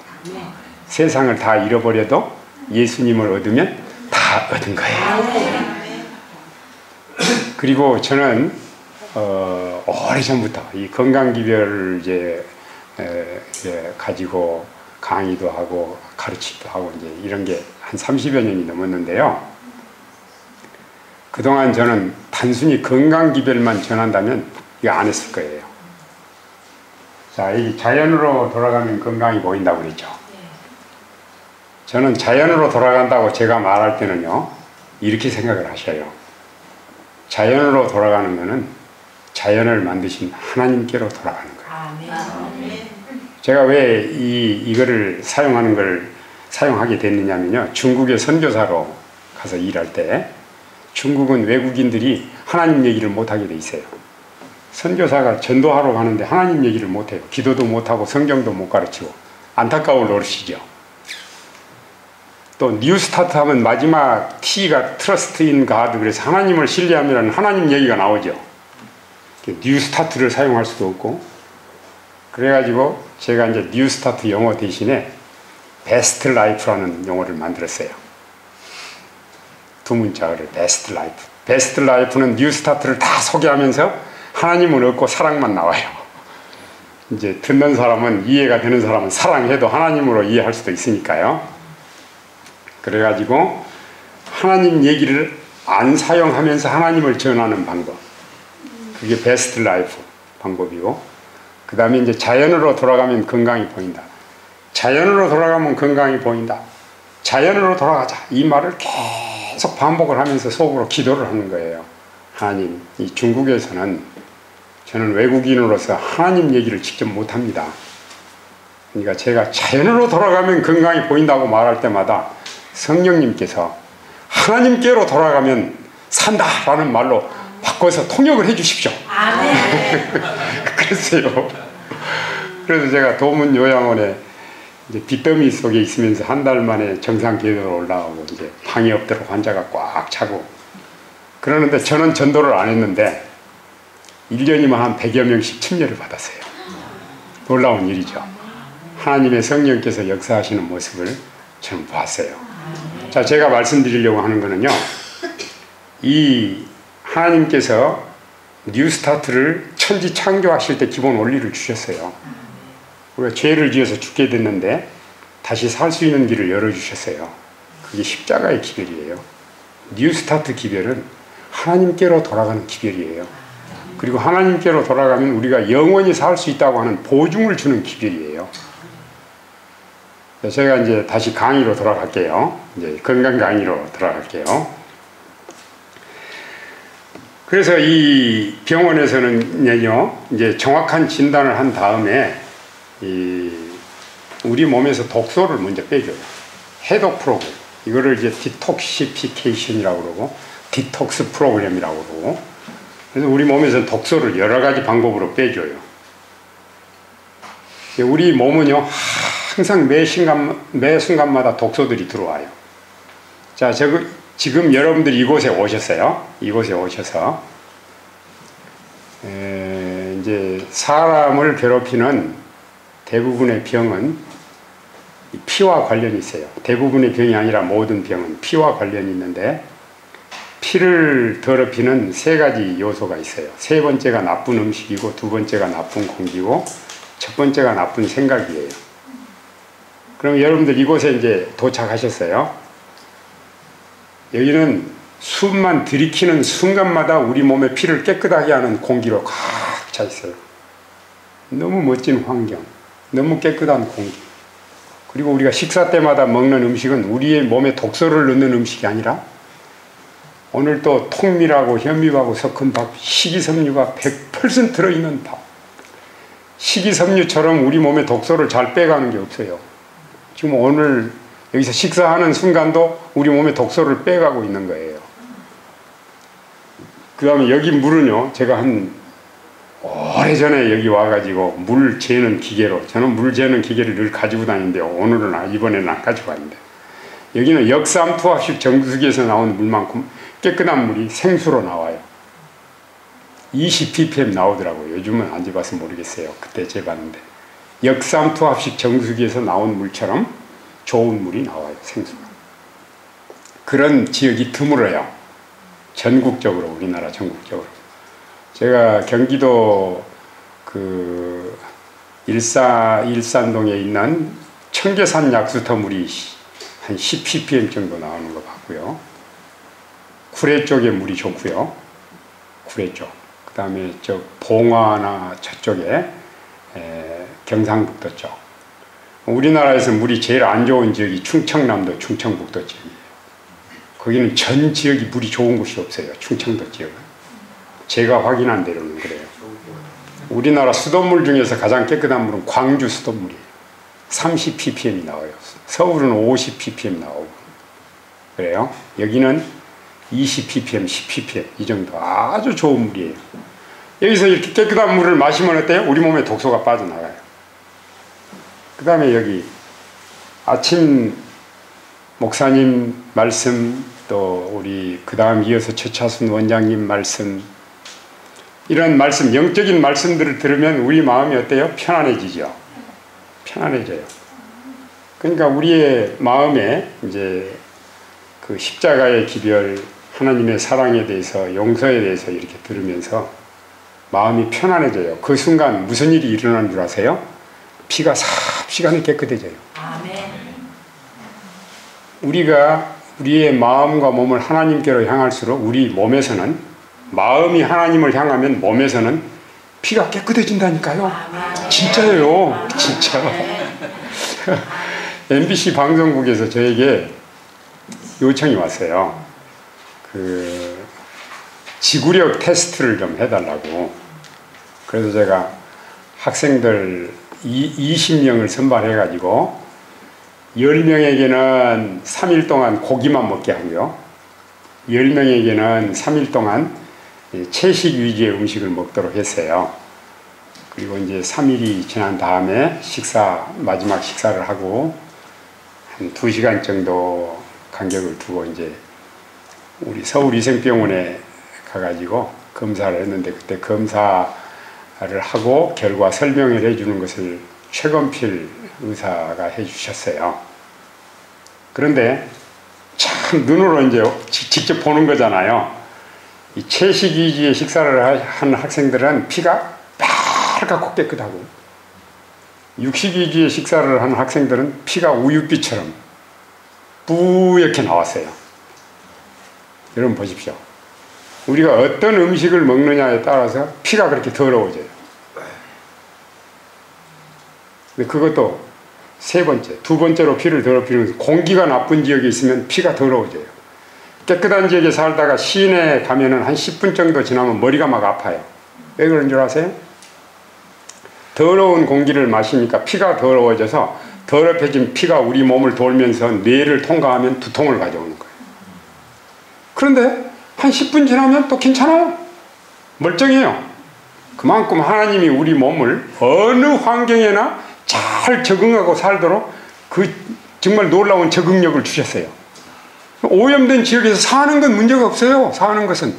세상을 다 잃어버려도 예수님을 얻으면 다 얻은 거예요. 그리고 저는 오래전부터 이 건강기별을 이제 가지고 강의도 하고 가르치기도 하고 이제 이런 게 한 30여 년이 넘었는데요. 그동안 저는 단순히 건강기별만 전한다면 이거 안 했을 거예요. 자, 이 자연으로 돌아가면 건강이 보인다고 그랬죠. 저는 자연으로 돌아간다고 제가 말할 때는요, 이렇게 생각을 하셔요. 자연으로 돌아가는 것은 자연을 만드신 하나님께로 돌아가는 거예요. 제가 왜 이거를 사용하게 됐느냐면요, 중국의 선교사로 가서 일할 때 중국은 외국인들이 하나님 얘기를 못하게 돼 있어요. 선교사가 전도하러 가는데 하나님 얘기를 못해요. 기도도 못하고 성경도 못 가르치고 안타까울 노릇이죠. 또 뉴스타트 하면 마지막 T가 트러스트 인 가드, 그래서 하나님을 신뢰하면 하나님 얘기가 나오죠. 뉴스타트를 사용할 수도 없고, 그래가지고 제가 이제 뉴스타트 용어 대신에 베스트 라이프라는 용어를 만들었어요. 두 문자를 베스트 라이프. 베스트 라이프는 뉴스타트를 다 소개하면서 하나님을 얻고 사랑만 나와요. 이제 듣는 사람은, 이해가 되는 사람은 사랑해도 하나님으로 이해할 수도 있으니까요. 그래가지고 하나님 얘기를 안 사용하면서 하나님을 전하는 방법, 그게 베스트 라이프 방법이고, 그 다음에 이제 자연으로 돌아가면 건강이 보인다. 자연으로 돌아가면 건강이 보인다. 자연으로 돌아가자. 이 말을 계속 반복을 하면서 속으로 기도를 하는 거예요. 하나님, 이 중국에서는 저는 외국인으로서 하나님 얘기를 직접 못합니다. 그러니까 제가 자연으로 돌아가면 건강이 보인다고 말할 때마다 성령님께서 하나님께로 돌아가면 산다라는 말로 바꿔서 통역을 해 주십시오. 그랬어요. 그래서 제가 도문 요양원에 이제 빚더미 속에 있으면서 한 달 만에 정상 궤도로 올라가고, 이제 방이 없도록 환자가 꽉 차고 그러는데, 저는 전도를 안 했는데 1년이면 한 100여 명씩 침례를 받았어요. 놀라운 일이죠. 하나님의 성령께서 역사하시는 모습을 저는 봤어요. 자, 제가 말씀드리려고 하는 거는요, 이 하나님께서 뉴스타트를 천지 창조하실 때 기본 원리를 주셨어요. 우리가 죄를 지어서 죽게 됐는데 다시 살 수 있는 길을 열어주셨어요. 그게 십자가의 기별이에요. 뉴스타트 기별은 하나님께로 돌아가는 기별이에요. 그리고 하나님께로 돌아가면 우리가 영원히 살 수 있다고 하는 보증을 주는 기별이에요. 제가 이제 다시 강의로 돌아갈게요. 이제 건강 강의로 돌아갈게요. 그래서 이 병원에서는요, 이제 정확한 진단을 한 다음에 우리 몸에서 독소를 먼저 빼줘요. 해독 프로그램. 이거를 이제 디톡시피케이션이라고 그러고, 디톡스 프로그램이라고 그러고, 그래서 우리 몸에서 독소를 여러 가지 방법으로 빼줘요. 우리 몸은요, 항상 매 순간마다 독소들이 들어와요. 자, 지금 여러분들이 이곳에 오셨어요. 이곳에 오셔서 이제 사람을 괴롭히는 대부분의 병은 피와 관련이 있어요. 대부분의 병이 아니라 모든 병은 피와 관련이 있는데, 피를 더럽히는 세 가지 요소가 있어요. 세 번째가 나쁜 음식이고, 두 번째가 나쁜 공기고, 첫 번째가 나쁜 생각이에요. 그럼 여러분들 이곳에 이제 도착하셨어요. 여기는 숨만 들이키는 순간마다 우리 몸의 피를 깨끗하게 하는 공기로 가득 차 있어요. 너무 멋진 환경, 너무 깨끗한 공기. 그리고 우리가 식사 때마다 먹는 음식은 우리의 몸에 독소를 넣는 음식이 아니라, 오늘 또 통밀하고 현미하고 섞은 밥, 식이섬유가 100% 들어있는 밥. 식이섬유처럼 우리 몸에 독소를 잘 빼가는 게 없어요. 지금 오늘 여기서 식사하는 순간도 우리 몸에 독소를 빼가고 있는 거예요. 그 다음에 여기 물은요, 제가 한 오래전에 여기 와가지고 물 재는 기계로, 저는 물 재는 기계를 늘 가지고 다니는데 오늘은 이번에는 안 가지고 왔는데, 여기는 역삼투압식 정수기에서 나온 물만큼 깨끗한 물이 생수로 나와요. 20ppm 나오더라고요. 요즘은 안 재봐서 모르겠어요. 그때 재봤는데 역삼투압식 정수기에서 나온 물처럼 좋은 물이 나와요. 생수가. 그런 지역이 드물어요. 전국적으로, 우리나라 전국적으로. 제가 경기도 그 일산동에 있는 청계산 약수터 물이 한 10ppm 정도 나오는 거 봤고요. 구례 쪽에 물이 좋고요. 구례 쪽. 그 다음에 저 봉화나 저쪽에 경상북도 쪽. 우리나라에서 물이 제일 안 좋은 지역이 충청남도, 충청북도 지역이에요. 거기는 전 지역이 물이 좋은 곳이 없어요. 충청도 지역은. 제가 확인한 대로는 그래요. 우리나라 수돗물 중에서 가장 깨끗한 물은 광주 수돗물이에요. 30ppm이 나와요. 서울은 50ppm 나오고 그래요. 여기는 20ppm, 10ppm 이 정도 아주 좋은 물이에요. 여기서 이렇게 깨끗한 물을 마시면 어때요? 우리 몸에 독소가 빠져나가요. 그 다음에 여기 아침 목사님 말씀, 또 우리 그 다음 이어서 최차순 원장님 말씀, 이런 말씀, 영적인 말씀들을 들으면 우리 마음이 어때요? 편안해지죠. 편안해져요. 그러니까 우리의 마음에 이제 그 십자가의 기별, 하나님의 사랑에 대해서, 용서에 대해서 이렇게 들으면서 마음이 편안해져요. 그 순간 무슨 일이 일어나는 줄 아세요? 피가 삽시간에 깨끗해져요. 아멘. 우리가 우리의 마음과 몸을 하나님께로 향할수록 우리 몸에서는, 마음이 하나님을 향하면 몸에서는 피가 깨끗해진다니까요. 진짜예요. 진짜. MBC 방송국에서 저에게 요청이 왔어요. 그 지구력 테스트를 좀 해달라고. 그래서 제가 학생들 20명을 선발해가지고 10명에게는 3일 동안 고기만 먹게 하고요. 10명에게는 3일 동안 채식 위주의 음식을 먹도록 했어요. 그리고 이제 3일이 지난 다음에 마지막 식사를 하고 한 2시간 정도 간격을 두고 이제 우리 서울위생병원에 가가지고 검사를 했는데, 그때 검사를 하고 결과 설명을 해주는 것을 최건필 의사가 해주셨어요. 그런데 참 눈으로 이제 직접 보는 거잖아요. 이 채식 위주의 식사를 한 학생들은 피가 빨갛고 깨끗하고, 육식 위주의 식사를 한 학생들은 피가 우윳빛처럼 뿌옇게 나왔어요. 여러분 보십시오. 우리가 어떤 음식을 먹느냐에 따라서 피가 그렇게 더러워져요. 근데 그것도 두 번째로 피를 더럽히는 것은 공기가 나쁜 지역에 있으면 피가 더러워져요. 깨끗한 지역에 살다가 시내에 가면은 한 10분 정도 지나면 머리가 막 아파요. 왜 그런 줄 아세요? 더러운 공기를 마시니까 피가 더러워져서 더럽혀진 피가 우리 몸을 돌면서 뇌를 통과하면 두통을 가져오는 거예요. 그런데 한 10분 지나면 또 괜찮아요. 멀쩡해요. 그만큼 하나님이 우리 몸을 어느 환경에나 잘 적응하고 살도록 그 정말 놀라운 적응력을 주셨어요. 오염된 지역에서 사는 건 문제가 없어요. 사는 것은.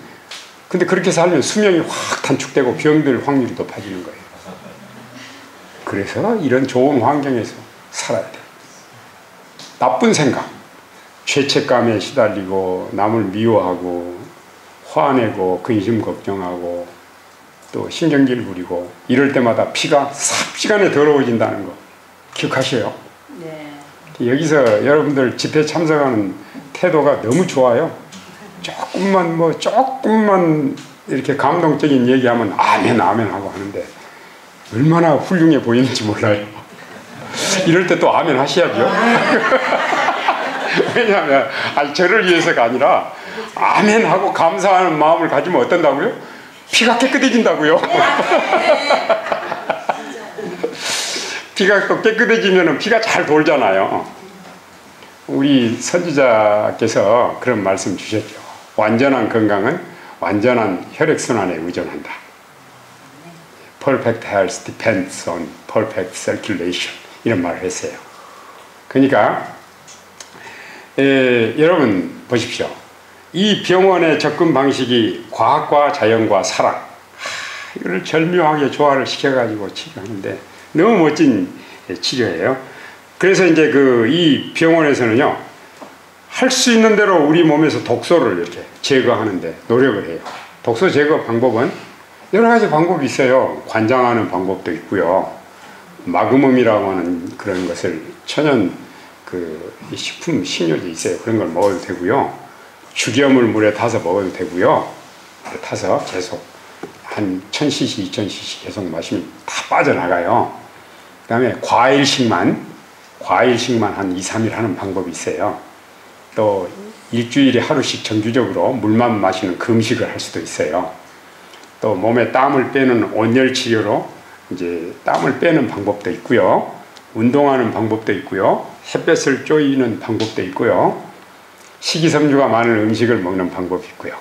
근데 그렇게 살면 수명이 확 단축되고 병들 확률이 높아지는 거예요. 그래서 이런 좋은 환경에서 살아야 돼요. 나쁜 생각, 죄책감에 시달리고 남을 미워하고 화내고 근심 걱정하고 또 신경질 부리고 이럴 때마다 피가 삽시간에 더러워진다는 거 기억하셔요. 네. 여기서 여러분들 집회 참석하는 태도가 너무 좋아요. 조금만 이렇게 감동적인 얘기하면 아멘 하고 하는데 얼마나 훌륭해 보이는지 몰라요. 이럴 때 또 아멘 하셔야죠. 왜냐하면 저를 위해서가 아니라 아멘 하고 감사하는 마음을 가지면 어떤다고요? 피가 깨끗해진다고요. 피가 또 깨끗해지면 피가 잘 돌잖아요. 우리 선지자께서 그런 말씀 주셨죠. 완전한 건강은 완전한 혈액순환에 의존한다. perfect health depends on perfect circulation 이런 말을 했어요. 그러니까 여러분 보십시오. 이 병원의 접근 방식이 과학과 자연과 사랑 이걸 절묘하게 조화를 시켜가지고 치료하는데 너무 멋진 치료예요. 그래서 이제 이 병원에서는요, 할 수 있는 대로 우리 몸에서 독소를 이렇게 제거하는데 노력을 해요. 독소 제거 방법은 여러 가지 방법이 있어요. 관장하는 방법도 있고요. 마그멈이라고 하는 그런 것을 천연 식품 식료도 있어요. 그런 걸 먹어도 되고요. 죽염을 물에 타서 먹어도 되고요. 타서 계속 한 1000cc, 2000cc 계속 마시면 다 빠져나가요. 그 다음에 과일식만 한 2, 3일 하는 방법이 있어요. 또 일주일에 하루씩 정기적으로 물만 마시는 금식을 할 수도 있어요. 또 몸에 땀을 빼는 온열 치료로 이제 땀을 빼는 방법도 있고요. 운동하는 방법도 있고요. 햇볕을 쬐이는 방법도 있고요. 식이섬유가 많은 음식을 먹는 방법이 있고요.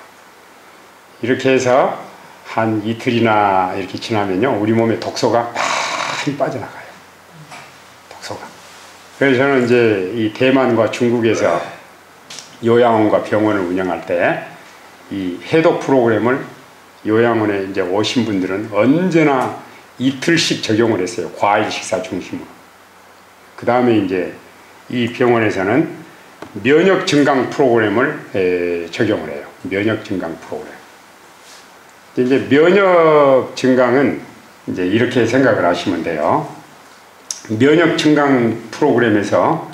이렇게 해서 한 이틀이나 이렇게 지나면요, 우리 몸에 독소가 많이 빠져나가요. 독소가. 그래서 저는 이제 이 대만과 중국에서 요양원과 병원을 운영할 때 이 해독 프로그램을 요양원에 이제 오신 분들은 언제나 이틀씩 적용을 했어요. 과일 식사 중심으로. 그 다음에 이제 이 병원에서는 면역 증강 프로그램을 적용을 해요. 면역 증강 프로그램. 이제 면역 증강은 이제 이렇게 생각을 하시면 돼요. 면역 증강 프로그램에서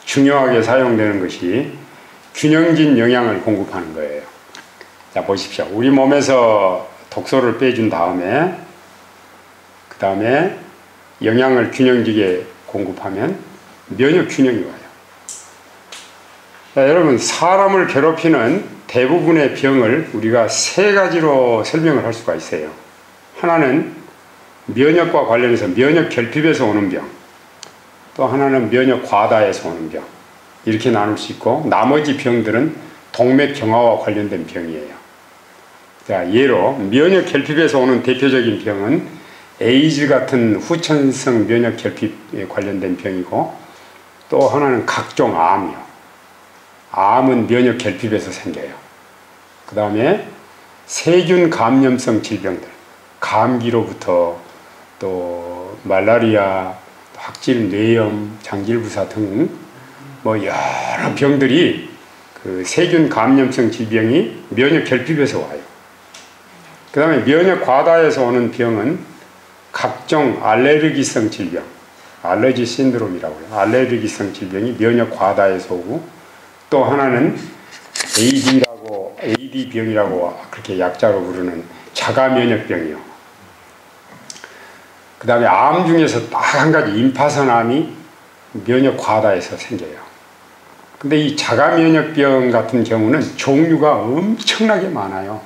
중요하게 사용되는 것이 균형진 영양을 공급하는 거예요. 자, 보십시오. 우리 몸에서 독소를 빼준 다음에 그 다음에 영양을 균형지게 공급하면 면역 균형이 와요. 자, 여러분, 사람을 괴롭히는 대부분의 병을 우리가 세 가지로 설명을 할 수가 있어요. 하나는 면역과 관련해서 면역 결핍에서 오는 병, 또 하나는 면역 과다에서 오는 병, 이렇게 나눌 수 있고, 나머지 병들은 동맥 경화와 관련된 병이에요. 자, 예로 면역 결핍에서 오는 대표적인 병은 에이즈 같은 후천성 면역 결핍에 관련된 병이고, 또 하나는 각종 암이요. 암은 면역 결핍에서 생겨요. 그 다음에 세균 감염성 질병들, 감기로부터 또 말라리아, 확질 뇌염, 장질부사 등 뭐 여러 병들이 그 세균 감염성 질병이 면역 결핍에서 와요. 그 다음에 면역 과다에서 오는 병은 각종 알레르기성 질병, 알러지 신드롬이라고 해요. 알레르기성 질병이 면역 과다에서 오고, 또 하나는 AD병이라고 그렇게 약자로 부르는 자가면역병이요. 그 다음에 암 중에서 딱 한 가지 임파선암이 면역 과다에서 생겨요. 근데 이 자가면역병 같은 경우는 종류가 엄청나게 많아요.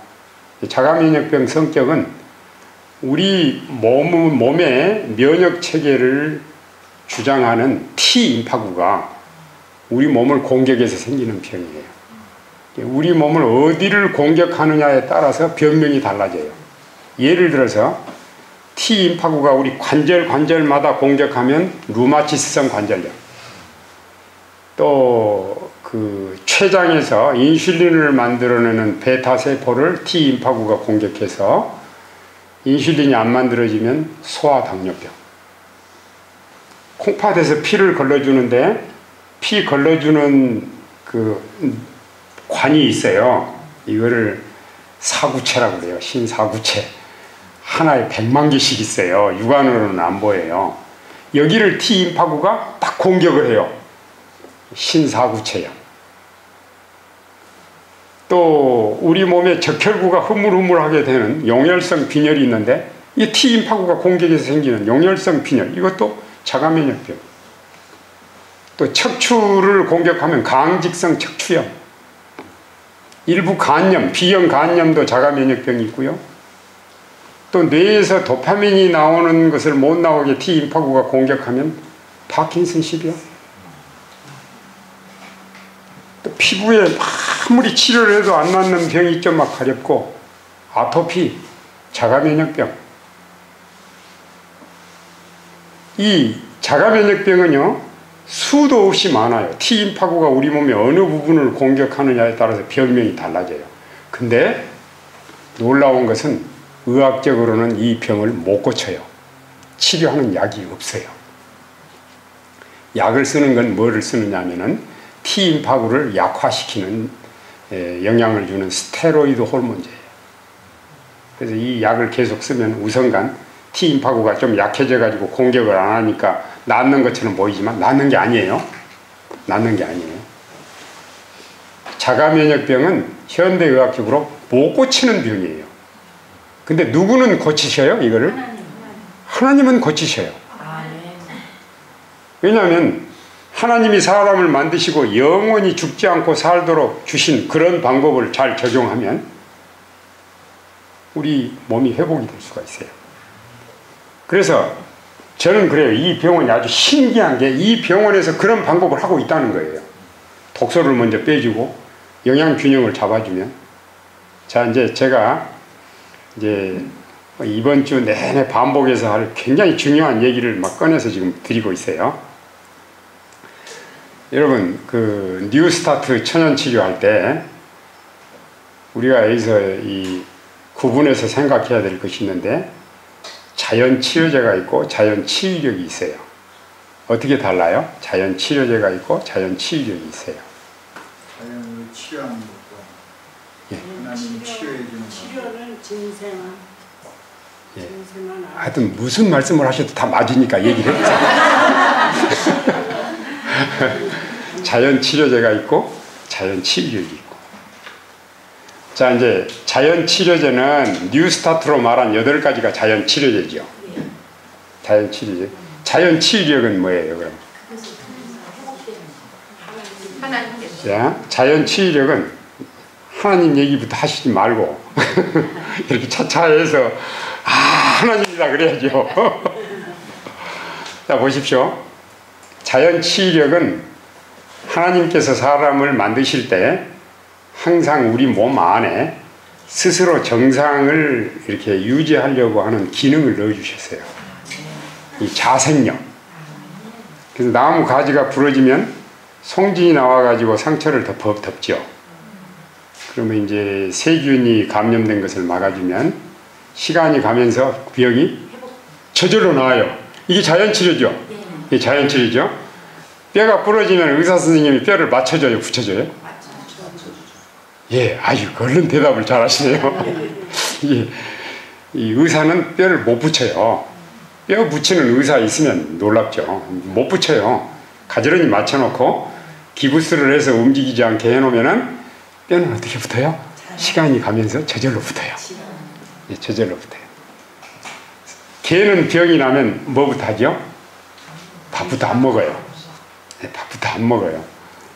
자가면역병 성격은 우리 몸의 면역체계를 주장하는 T임파구가 우리 몸을 공격해서 생기는 병이에요. 우리 몸을 어디를 공격하느냐에 따라서 병명이 달라져요. 예를 들어서 T임파구가 우리 관절마다 공격하면 루마티스성 관절염, 또 그 췌장에서 인슐린을 만들어내는 베타세포를 T임파구가 공격해서 인슐린이 안 만들어지면 소아당뇨병, 콩팥에서 피를 걸러주는데 피 걸러주는 그 관이 있어요. 이거를 사구체라고 그래요. 신사구체. 하나에 100만 개씩 있어요. 육안으로는 안 보여요. 여기를 T임파구가 딱 공격을 해요. 신사구체염. 또 우리 몸에 적혈구가 흐물흐물하게 되는 용혈성 빈혈이 있는데 이 T임파구가 공격해서 생기는 용혈성 빈혈, 이것도 자가면역병. 또 척추를 공격하면 강직성 척추염, 일부 간염, B형 간염도 자가면역병이 있고요. 또 뇌에서 도파민이 나오는 것을 못 나오게 T임파구가 공격하면 파킨슨십이요. 또 피부에 아무리 치료를 해도 안 낫는 병이 있죠. 막 가렵고, 아토피, 자가면역병. 이 자가면역병은요, 수도 없이 많아요. T인파구가 우리 몸의 어느 부분을 공격하느냐에 따라서 병명이 달라져요. 근데 놀라운 것은 의학적으로는 이 병을 못 고쳐요. 치료하는 약이 없어요. 약을 쓰는 건 뭐를 쓰느냐 하면은 T인파구를 약화시키는 영향을 주는 스테로이드 호르몬제예요. 그래서 이 약을 계속 쓰면 우선간 T인파구가 좀 약해져 가지고 공격을 안 하니까 낫는 것처럼 보이지만 낫는 게 아니에요. 낫는 게 아니에요. 자가면역병은 현대의학적으로 못 고치는 병이에요. 근데 누구는 고치셔요, 이거를? 하나님은 고치셔요. 왜냐하면 하나님이 사람을 만드시고 영원히 죽지 않고 살도록 주신 그런 방법을 잘 적용하면 우리 몸이 회복이 될 수가 있어요. 그래서 저는 그래요. 이 병원이 아주 신기한 게 이 병원에서 그런 방법을 하고 있다는 거예요. 독소를 먼저 빼주고 영양균형을 잡아주면. 자, 이제 제가 이제 이번 주 내내 반복해서 할 굉장히 중요한 얘기를 막 꺼내서 지금 드리고 있어요. 여러분, 그 뉴스타트 천연치료할 때 우리가 여기서 이 구분해서 생각해야 될 것이 있는데, 자연치료제가 있고 자연치유력이 있어요. 어떻게 달라요? 자연치료제가 있고 자연치유력이 있어요. 자연을 치료하는 것과 예. 하나님 치료해주는 것. 치료는 진생은 예. 하여튼 무슨 말씀을 하셔도 다 맞으니까 얘기를 해보세요. 자연치료제가 있고 자연치유력이 있고. 자, 이제 자연치료제는 뉴스타트로 말한 8가지가 자연치료제죠. 자연치료제. 자연치유력은 뭐예요, 그럼? 자, 자연치유력은 하나님 얘기부터 하시지 말고 이렇게 차차해서 하나님이다 그래야죠. 자, 보십시오. 자연치유력은 하나님께서 사람을 만드실 때 항상 우리 몸 안에 스스로 정상을 이렇게 유지하려고 하는 기능을 넣어주셨어요. 이 자생력. 그래서 나무 가지가 부러지면 송진이 나와가지고 상처를 덮죠. 그러면 이제 세균이 감염된 것을 막아주면 시간이 가면서 병이 저절로 나아요. 이게 자연치료죠. 이게 자연치료죠. 뼈가 부러지면 의사 선생님이 뼈를 맞춰줘요, 붙여줘요? 예, 아유, 얼른 대답을 잘 하시네요. 이 의사는 뼈를 못 붙여요. 뼈 붙이는 의사 있으면 놀랍죠. 못 붙여요. 가지런히 맞춰놓고 기부스를 해서 움직이지 않게 해놓으면은 뼈는 어떻게 붙어요? 시간이 가면서 저절로 붙어요. 예, 저절로 붙어요. 개는 병이 나면 뭐부터 하죠? 밥부터 안 먹어요. 예, 밥부터 안 먹어요.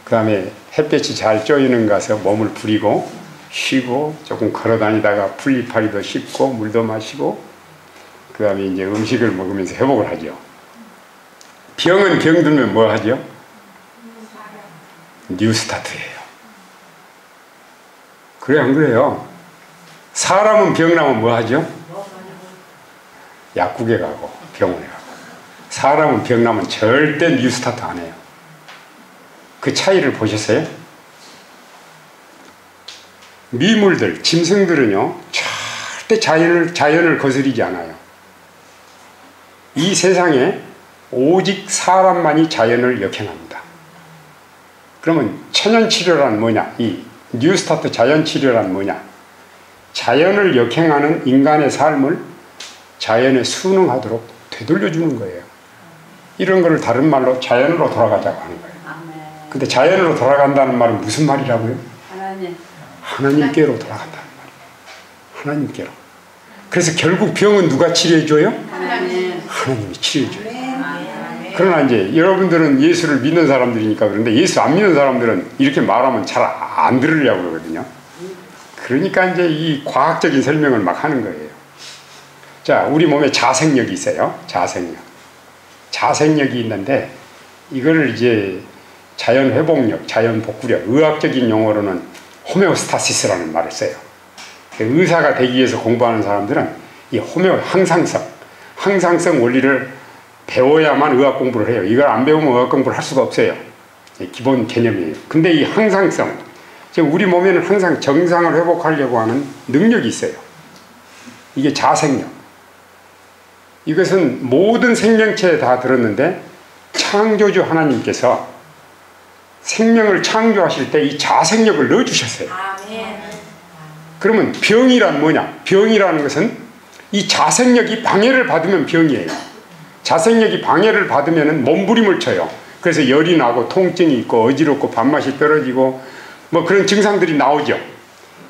그 다음에 햇볕이 잘 쬐이는 가서 몸을 부리고 쉬고 조금 걸어다니다가 풀리파리도 씹고 물도 마시고 그 다음에 이제 음식을 먹으면서 회복을 하죠. 병은 병들면 뭐 하죠? 뉴스타트예요. 그래 안 그래요? 사람은 병 나면 뭐 하죠? 약국에 가고 병원에 가고. 사람은 병 나면 절대 뉴스타트 안 해요. 그 차이를 보셨어요? 미물들, 짐승들은요 절대 자연을 거스리지 않아요. 이 세상에 오직 사람만이 자연을 역행합니다. 그러면 천연치료란 뭐냐? 이 뉴스타트 자연치료란 뭐냐? 자연을 역행하는 인간의 삶을 자연에 순응하도록 되돌려주는 거예요. 이런 거를 다른 말로 자연으로 돌아가자고 하는 거예요. 근데 자연으로 돌아간다는 말은 무슨 말이라고요? 하나님께로 돌아간다는 말이에요. 하나님께로. 그래서 결국 병은 누가 치료해줘요? 하나님이 치료해줘요. 그러나 이제 여러분들은 예수를 믿는 사람들이니까 그런데 예수 안 믿는 사람들은 이렇게 말하면 잘 안 들으려고 그러거든요. 그러니까 이제 이 과학적인 설명을 막 하는 거예요. 자, 우리 몸에 자생력이 있어요. 자생력. 자생력이 있는데 이거를 이제 자연회복력, 자연복구력, 의학적인 용어로는 호메오스타시스라는 말을 써요. 의사가 되기 위해서 공부하는 사람들은 이 항상성 원리를 배워야만 의학 공부를 해요. 이걸 안 배우면 의학 공부를 할 수가 없어요. 기본 개념이에요. 근데 이 항상성, 지금 우리 몸에는 항상 정상을 회복하려고 하는 능력이 있어요. 이게 자생력. 이것은 모든 생명체에 다 들었는데 창조주 하나님께서 생명을 창조하실 때 이 자생력을 넣어주셨어요. 그러면 병이란 뭐냐? 병이라는 것은 이 자생력이 방해를 받으면 병이에요. 자생력이 방해를 받으면 몸부림을 쳐요. 그래서 열이 나고 통증이 있고 어지럽고 밥맛이 떨어지고 뭐 그런 증상들이 나오죠.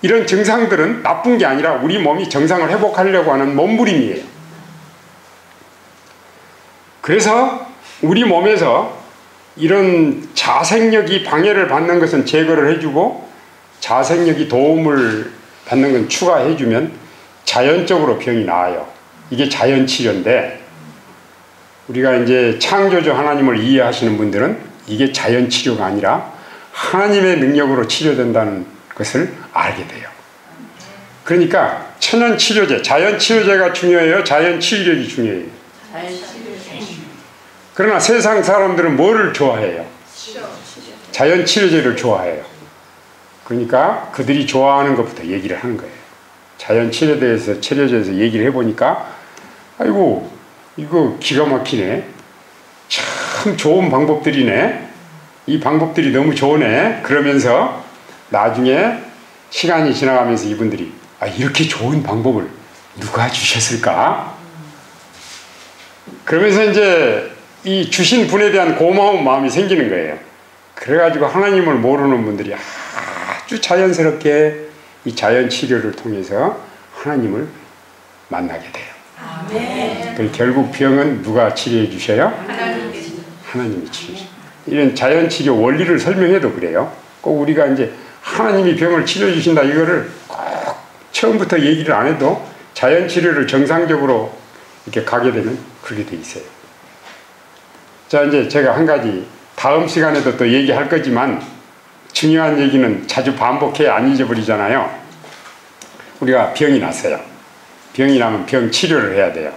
이런 증상들은 나쁜 게 아니라 우리 몸이 정상을 회복하려고 하는 몸부림이에요. 그래서 우리 몸에서 이런 자생력이 방해를 받는 것은 제거를 해주고 자생력이 도움을 받는 건 추가해주면 자연적으로 병이 나아요. 이게 자연치료인데 우리가 이제 창조주 하나님을 이해하시는 분들은 이게 자연치료가 아니라 하나님의 능력으로 치료된다는 것을 알게 돼요. 그러니까 천연치료제, 자연치료제가 중요해요? 자연치유력이 중요해요? 그러나 세상 사람들은 뭐를 좋아해요? 자연치료제를 좋아해요. 그러니까 그들이 좋아하는 것부터 얘기를 하는 거예요. 자연치료제에서 치료제에서 얘기를 해보니까 아이고 이거 기가 막히네. 참 좋은 방법들이네. 이 방법들이 너무 좋으네. 그러면서 나중에 시간이 지나가면서 이분들이 아 이렇게 좋은 방법을 누가 주셨을까? 그러면서 이제 이 주신 분에 대한 고마운 마음이 생기는 거예요. 그래가지고 하나님을 모르는 분들이 아주 자연스럽게 이 자연치료를 통해서 하나님을 만나게 돼요. 아멘. 결국 병은 누가 치료해 주셔요? 하나님이 치료해 주셔요. 이런 자연치료 원리를 설명해도 그래요. 꼭 우리가 이제 하나님이 병을 치료해 주신다 이거를 꼭 처음부터 얘기를 안 해도 자연치료를 정상적으로 이렇게 가게 되면 그렇게 돼 있어요. 자, 이제 제가 한 가지 다음 시간에도 또 얘기할 거지만 중요한 얘기는 자주 반복해야 안 잊어버리잖아요. 우리가 병이 났어요. 병이 나면 병 치료를 해야 돼요.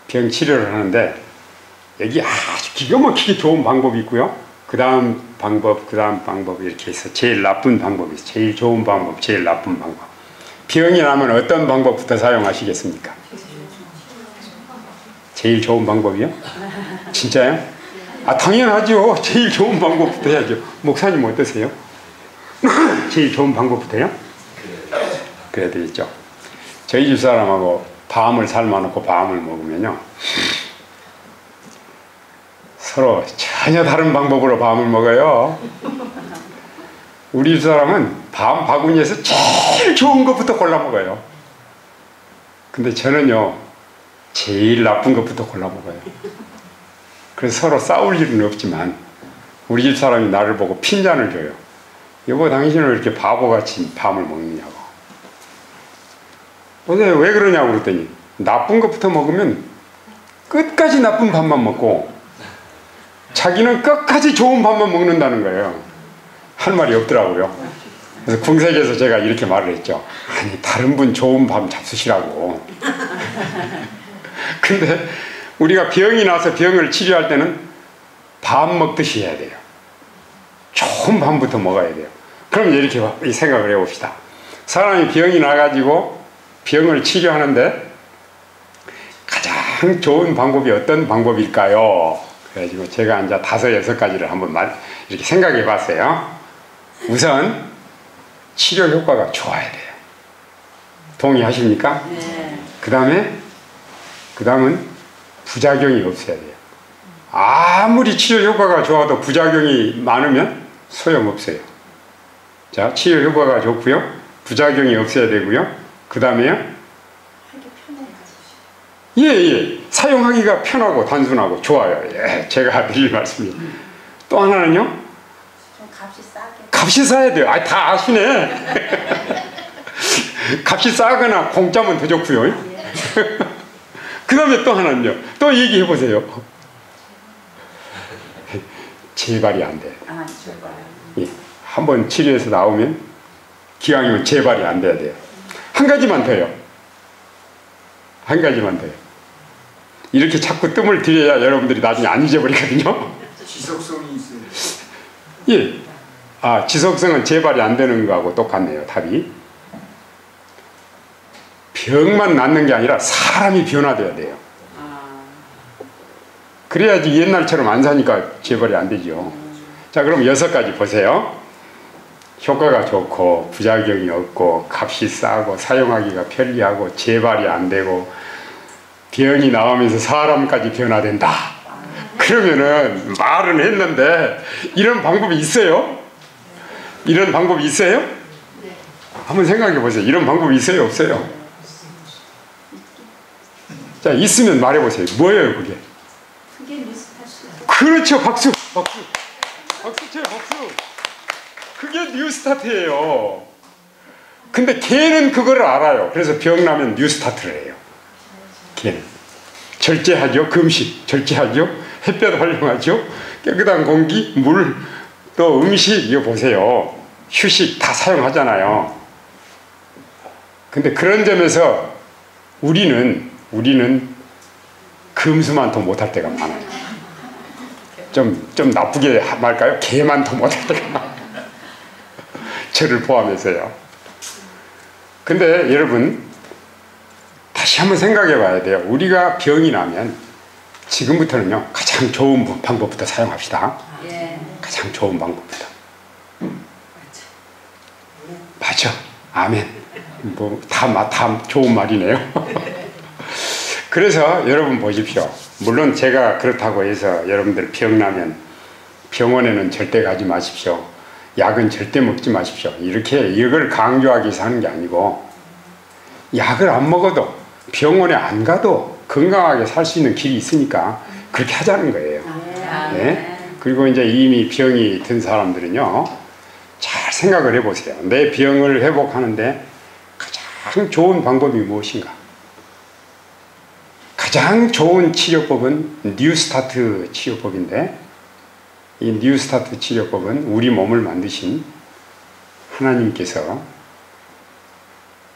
병 치료를 하는데 여기 아주 기가 막히게 좋은 방법이 있고요. 그 다음 방법, 그 다음 방법 이렇게 해서 제일 나쁜 방법이 있어요. 제일 좋은 방법, 제일 나쁜 방법. 병이 나면 어떤 방법부터 사용하시겠습니까? 제일 좋은 방법이요? 진짜요? 아 당연하죠. 제일 좋은 방법부터 해야죠. 목사님 어떠세요? 제일 좋은 방법부터요? 그래야 되겠죠. 저희 집 사람하고 밤을 삶아놓고 밤을 먹으면요 서로 전혀 다른 방법으로 밤을 먹어요. 우리 집 사람은 밤 바구니에서 제일 좋은 것부터 골라 먹어요. 근데 저는요 제일 나쁜 것부터 골라 먹어요. 그래서 서로 싸울 일은 없지만 우리 집 사람이 나를 보고 핀잔을 줘요. 여보 당신은 왜 이렇게 바보같이 밤을 먹느냐고. 왜 그러냐고 그랬더니 나쁜 것부터 먹으면 끝까지 나쁜 밥만 먹고 자기는 끝까지 좋은 밥만 먹는다는 거예요. 할 말이 없더라고요. 그래서 궁색에서 제가 이렇게 말을 했죠. 아니 다른 분 좋은 밥 잡수시라고. 근데 우리가 병이 나서 병을 치료할 때는 밥 먹듯이 해야 돼요. 좋은 밥부터 먹어야 돼요. 그럼 이렇게 생각을 해봅시다. 사람이 병이 나가지고 병을 치료하는데 가장 좋은 방법이 어떤 방법일까요? 그래가지고 제가 이제 5, 6가지를 한번 이렇게 생각해 봤어요. 우선 치료 효과가 좋아야 돼요. 동의하십니까? 네. 그 다음은 부작용이 없어야 돼요. 아무리 치료 효과가 좋아도 부작용이 많으면 소용없어요. 자, 치료 효과가 좋고요. 부작용이 없어야 되고요. 그 다음에요? 예. 사용하기가 편하고 단순하고 좋아요. 예, 제가 드릴 말씀이. 또 하나는요? 좀 값이 싸게. 값이 싸야 돼요. 아, 다 아시네. 값이 싸거나 공짜면 더 좋고요. 그 다음에 또 하나는요. 또 얘기해 보세요. 재발이 안 돼. 아, 재발. 예, 한번 치료해서 나오면 기왕이면 재발이 안 돼야 돼요. 한 가지만 더요. 한 가지만 더요. 이렇게 자꾸 뜸을 들여야 여러분들이 나중에 안 잊어버리거든요. 지속성이 있어요. 예. 아, 지속성은 재발이 안 되는 거하고 똑같네요, 답이. 병만 낫는 게 아니라 사람이 변화돼야 돼요. 그래야지 옛날처럼 안 사니까 재발이 안 되죠. 자, 그럼 6가지 보세요. 효과가 좋고 부작용이 없고 값이 싸고 사용하기가 편리하고 재발이 안 되고 병이 나오면서 사람까지 변화된다. 그러면은 말은 했는데 이런 방법이 있어요? 이런 방법이 있어요? 한번 생각해 보세요. 이런 방법이 있어요? 없어요? 자, 있으면 말해 보세요. 뭐예요, 그게? 그게 뉴스타트. 그렇죠. 박수. 박수. 박수 쳐요, 박수. 그게 뉴스타트예요. 근데 걔는 그걸 알아요. 그래서 병 나면 뉴스타트를 해요. 걔는 절제하죠. 금식 절제하죠. 햇볕 활용하죠. 깨끗한 공기, 물, 또 음식. 이거 보세요. 휴식 다 사용하잖아요. 근데 그런 점에서 우리는 금수만 더 못할 때가 많아요. 좀 나쁘게 말까요? 개만 더 못할 때가 많아요. 저를 포함해서요. 근데 여러분 다시 한번 생각해 봐야 돼요. 우리가 병이 나면 지금부터는요, 가장 좋은 방법부터 사용합시다. 가장 좋은 방법부터. 맞아. 아멘. 뭐 다 좋은 말이네요. 그래서 여러분 보십시오. 물론 제가 그렇다고 해서 여러분들 병 나면 병원에는 절대 가지 마십시오. 약은 절대 먹지 마십시오. 이렇게 이걸 강조하기 위해서 하는 게 아니고, 약을 안 먹어도 병원에 안 가도 건강하게 살 수 있는 길이 있으니까 그렇게 하자는 거예요. 네? 그리고 이제 이미 병이 든 사람들은요, 잘 생각을 해보세요. 내 병을 회복하는데 가장 좋은 방법이 무엇인가? 가장 좋은 치료법은 뉴스타트 치료법인데, 이 뉴스타트 치료법은 우리 몸을 만드신 하나님께서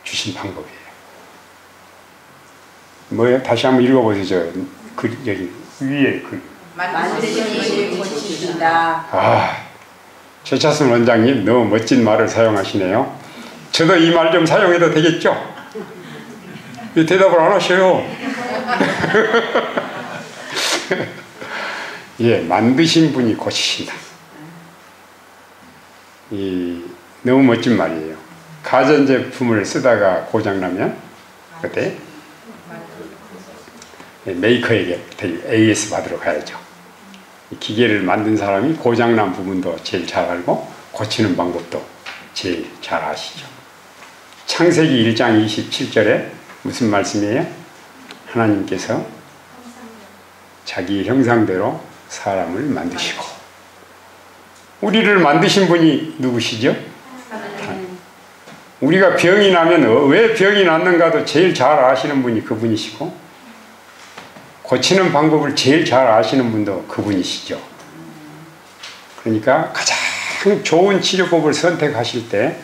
주신 방법이에요. 뭐예요? 다시 한번 읽어보세요. 여기 위에 만드시니 고치신다. 아, 최차순 원장님 너무 멋진 말을 사용하시네요. 저도 이 말 좀 사용해도 되겠죠? 왜 대답을 안 하셔요? 예, 만드신 분이 고치신다. 너무 멋진 말이에요. 가전제품을 쓰다가 고장나면 그때 메이커에게 AS 받으러 가야죠. 기계를 만든 사람이 고장난 부분도 제일 잘 알고 고치는 방법도 제일 잘 아시죠. 창세기 1장 27절에 무슨 말씀이에요? 하나님께서 자기 형상대로 사람을 만드시고, 우리를 만드신 분이 누구시죠? 우리가 병이 나면 왜 병이 났는가도 제일 잘 아시는 분이 그분이시고, 고치는 방법을 제일 잘 아시는 분도 그분이시죠. 그러니까 가장 좋은 치료법을 선택하실 때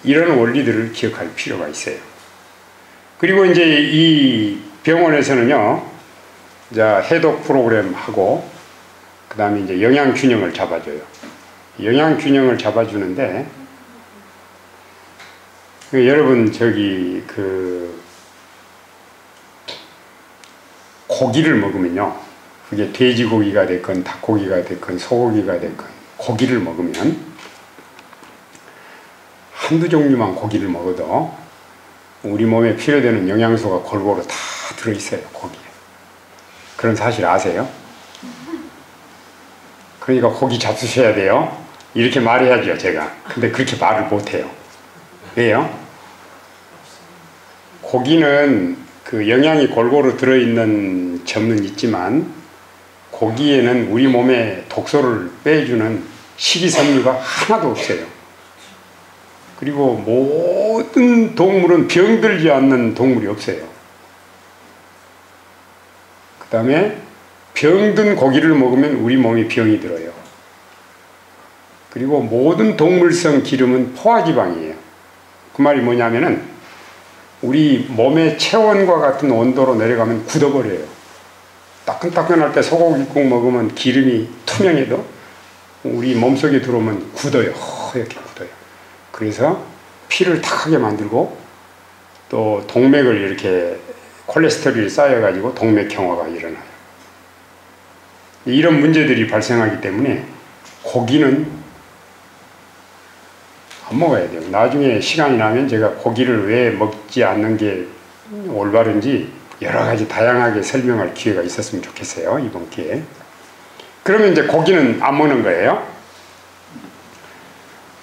이런 원리들을 기억할 필요가 있어요. 그리고 이제 이 병원에서는요, 해독 프로그램 하고, 그 다음에 이제 영양 균형을 잡아줘요. 영양 균형을 잡아주는데, 여러분 고기를 먹으면요, 그게 돼지고기가 됐건 닭고기가 됐건 소고기가 됐건 고기를 먹으면 한두 종류만 고기를 먹어도 우리 몸에 필요되는 영양소가 골고루 다 들어있어요, 고기에. 그런 사실 아세요? 그러니까 고기 잡수셔야 돼요. 이렇게 말해야죠, 제가. 근데 그렇게 말을 못해요. 왜요? 고기는 그 영양이 골고루 들어있는 점은 있지만, 고기에는 우리 몸에 독소를 빼주는 식이섬유가 하나도 없어요. 그리고 모든 동물은 병들지 않는 동물이 없어요. 그 다음에 병든 고기를 먹으면 우리 몸이 병이 들어요. 그리고 모든 동물성 기름은 포화지방이에요. 그 말이 뭐냐면은 우리 몸의 체온과 같은 온도로 내려가면 굳어버려요. 따끈따끈할 때 소고기국 먹으면 기름이 투명해도 우리 몸속에 들어오면 굳어요. 허옇게 굳어요. 그래서 피를 탁하게 만들고 또 동맥을 이렇게 콜레스테롤이 쌓여가지고 동맥경화가 일어나요. 이런 문제들이 발생하기 때문에 고기는 안 먹어야 돼요. 나중에 시간이 나면 제가 고기를 왜 먹지 않는 게 올바른지 여러 가지 다양하게 설명할 기회가 있었으면 좋겠어요. 이번 기회에. 그러면 이제 고기는 안 먹는 거예요.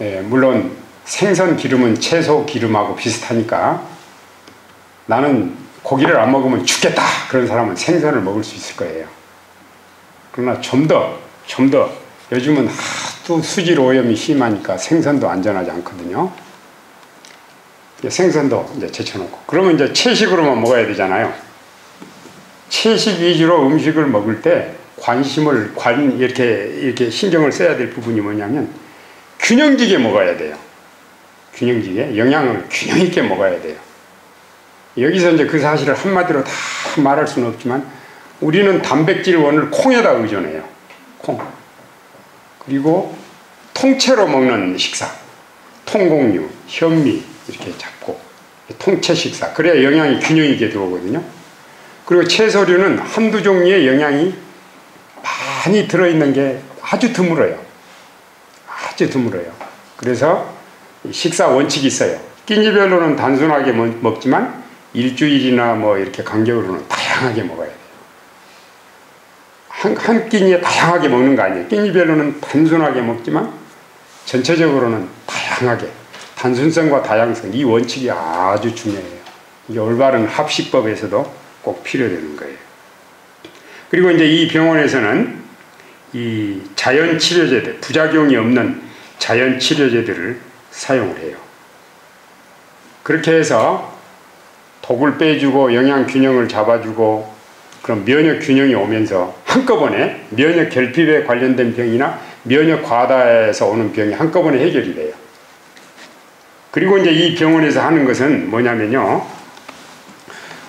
예, 물론 생선 기름은 채소 기름하고 비슷하니까 나는 고기를 안 먹으면 죽겠다 그런 사람은 생선을 먹을 수 있을 거예요. 그러나 좀 더 요즘은 하도 수질 오염이 심하니까 생선도 안전하지 않거든요. 생선도 이제 제쳐놓고 그러면 이제 채식으로만 먹어야 되잖아요. 채식 위주로 음식을 먹을 때 관심을 이렇게 신경을 써야 될 부분이 뭐냐면 균형지게 먹어야 돼요. 균형지게 영양을 균형 있게 먹어야 돼요. 여기서 이제 그 사실을 한마디로 다 말할 수는 없지만 우리는 단백질원을 콩에다 의존해요. 콩. 그리고 통째로 먹는 식사. 통곡류, 현미 이렇게 잡고 통채 식사. 그래야 영양이 균형 있게 들어오거든요. 그리고 채소류는 한두 종류의 영양이 많이 들어있는 게 아주 드물어요. 아주 드물어요. 그래서 식사 원칙이 있어요. 끼니별로는 단순하게 먹지만 일주일이나 뭐 이렇게 간격으로는 다양하게 먹어야 돼요. 한 끼니에 다양하게 먹는 거 아니에요. 끼니별로는 단순하게 먹지만 전체적으로는 다양하게. 단순성과 다양성, 이 원칙이 아주 중요해요. 이게 올바른 합식법에서도 꼭 필요되는 거예요. 그리고 이제 이 병원에서는 이 자연치료제들, 부작용이 없는 자연치료제들을 사용을 해요. 그렇게 해서 독을 빼주고 영양균형을 잡아주고 그럼 면역균형이 오면서 한꺼번에 면역 결핍에 관련된 병이나 면역 과다에서 오는 병이 한꺼번에 해결이 돼요. 그리고 이제 이 병원에서 하는 것은 뭐냐면요.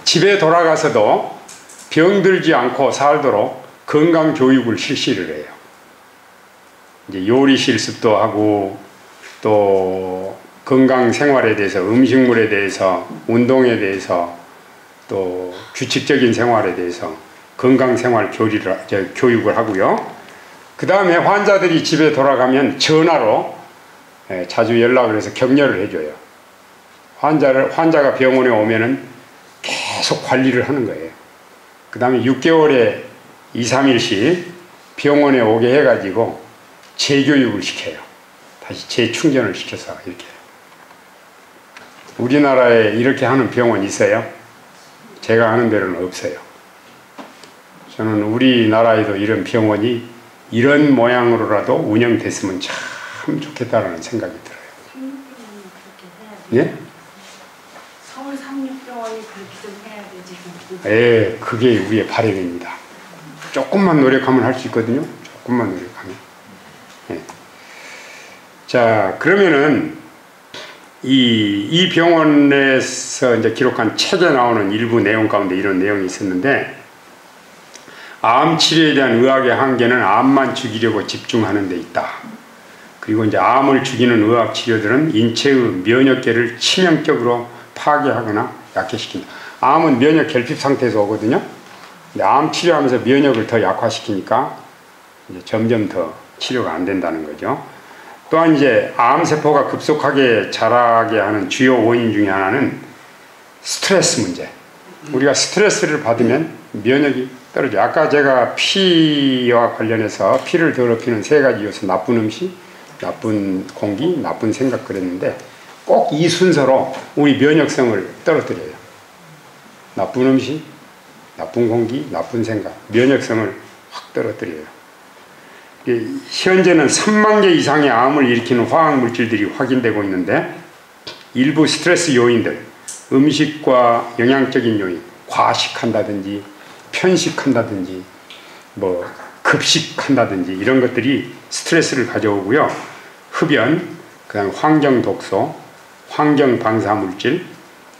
집에 돌아가서도 병들지 않고 살도록 건강 교육을 실시를 해요. 이제 요리 실습도 하고 또 건강 생활에 대해서 음식물에 대해서 운동에 대해서 또 규칙적인 생활에 대해서 건강 생활 교육을 하고요. 그 다음에 환자들이 집에 돌아가면 전화로 자주 연락을 해서 격려를 해줘요. 환자가 병원에 오면은 계속 관리를 하는 거예요. 그 다음에 6개월에 2, 3일씩 병원에 오게 해가지고 재교육을 시켜요. 다시 재충전을 시켜서 이렇게. 우리나라에 이렇게 하는 병원 있어요? 제가 아는 데는 없어요. 저는 우리나라에도 이런 병원이 이런 모양으로라도 운영됐으면 참 좋겠다라는 생각이 들어요. 예? 서울 삼육병원이 그렇게 좀 해야 되지. 예, 그게 우리의 바람입니다. 조금만 노력하면 할 수 있거든요. 조금만 노력하면. 예. 자, 그러면은 이 병원에서 이제 기록한 책에 나오는 일부 내용 가운데 이런 내용이 있었는데, 암 치료에 대한 의학의 한계는 암만 죽이려고 집중하는 데 있다. 그리고 이제 암을 죽이는 의학 치료들은 인체의 면역계를 치명적으로 파괴하거나 약해시킨다. 암은 면역 결핍 상태에서 오거든요. 근데 암 치료하면서 면역을 더 약화시키니까 이제 점점 더 치료가 안 된다는 거죠. 또한 이제 암세포가 급속하게 자라게 하는 주요 원인 중에 하나는 스트레스 문제. 우리가 스트레스를 받으면 면역이 떨어져요. 아까 제가 피와 관련해서 피를 더럽히는 세 가지 요소, 나쁜 음식, 나쁜 공기, 나쁜 생각 그랬는데 꼭 이 순서로 우리 면역성을 떨어뜨려요. 나쁜 음식, 나쁜 공기, 나쁜 생각, 면역성을 확 떨어뜨려요. 현재는 3만 개 이상의 암을 일으키는 화학물질들이 확인되고 있는데 일부 스트레스 요인들, 음식과 영양적인 요인, 과식한다든지 편식한다든지 뭐 급식한다든지 이런 것들이 스트레스를 가져오고요. 흡연, 그다음 환경 독소, 환경 방사물질,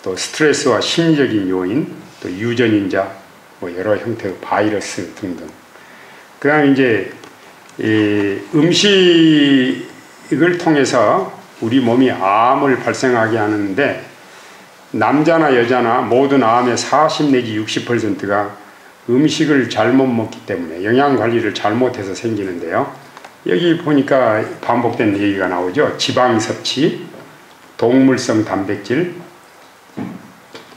또 스트레스와 심리적인 요인, 또 유전인자 뭐 여러 형태의 바이러스 등등. 그다음 이제 이 음식을 통해서 우리 몸이 암을 발생하게 하는데 남자나 여자나 모든 암의 40 내지 60%가 음식을 잘못 먹기 때문에 영양 관리를 잘못해서 생기는데요. 여기 보니까 반복된 얘기가 나오죠. 지방 섭취, 동물성 단백질,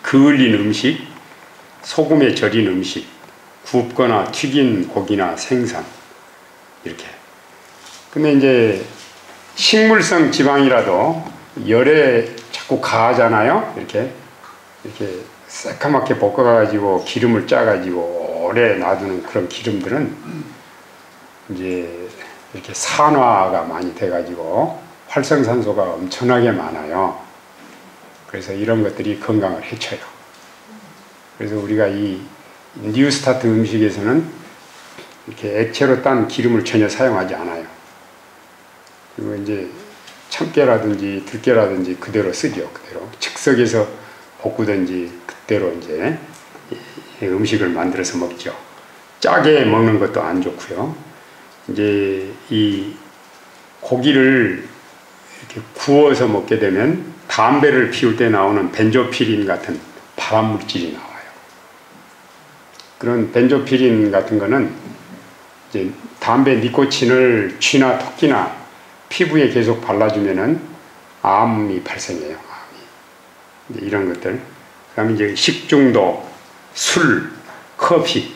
그을린 음식, 소금에 절인 음식, 굽거나 튀긴 고기나 생선 이렇게. 근데 이제 식물성 지방이라도 열에 자꾸 가하잖아요. 이렇게 새까맣게 볶아가지고 기름을 짜가지고 오래 놔두는 그런 기름들은 이제 이렇게 산화가 많이 돼가지고 활성산소가 엄청나게 많아요. 그래서 이런 것들이 건강을 해쳐요. 그래서 우리가 이 뉴스타트 음식에서는 이렇게 액체로 딴 기름을 전혀 사용하지 않아요. 그리고 이제 참깨라든지 들깨라든지 그대로 쓰죠. 그대로 즉석에서 볶으든지 그대로 이제 음식을 만들어서 먹죠. 짜게 먹는 것도 안 좋고요. 이제 이 고기를 이렇게 구워서 먹게 되면 담배를 피울 때 나오는 벤조피린 같은 발암 물질이 나와요. 그런 벤조피린 같은 거는 이제 담배 니코틴을 쥐나 토끼나 피부에 계속 발라주면은 암이 발생해요. 암이. 이제 이런 것들. 그다음에 이제 식중독, 술, 커피,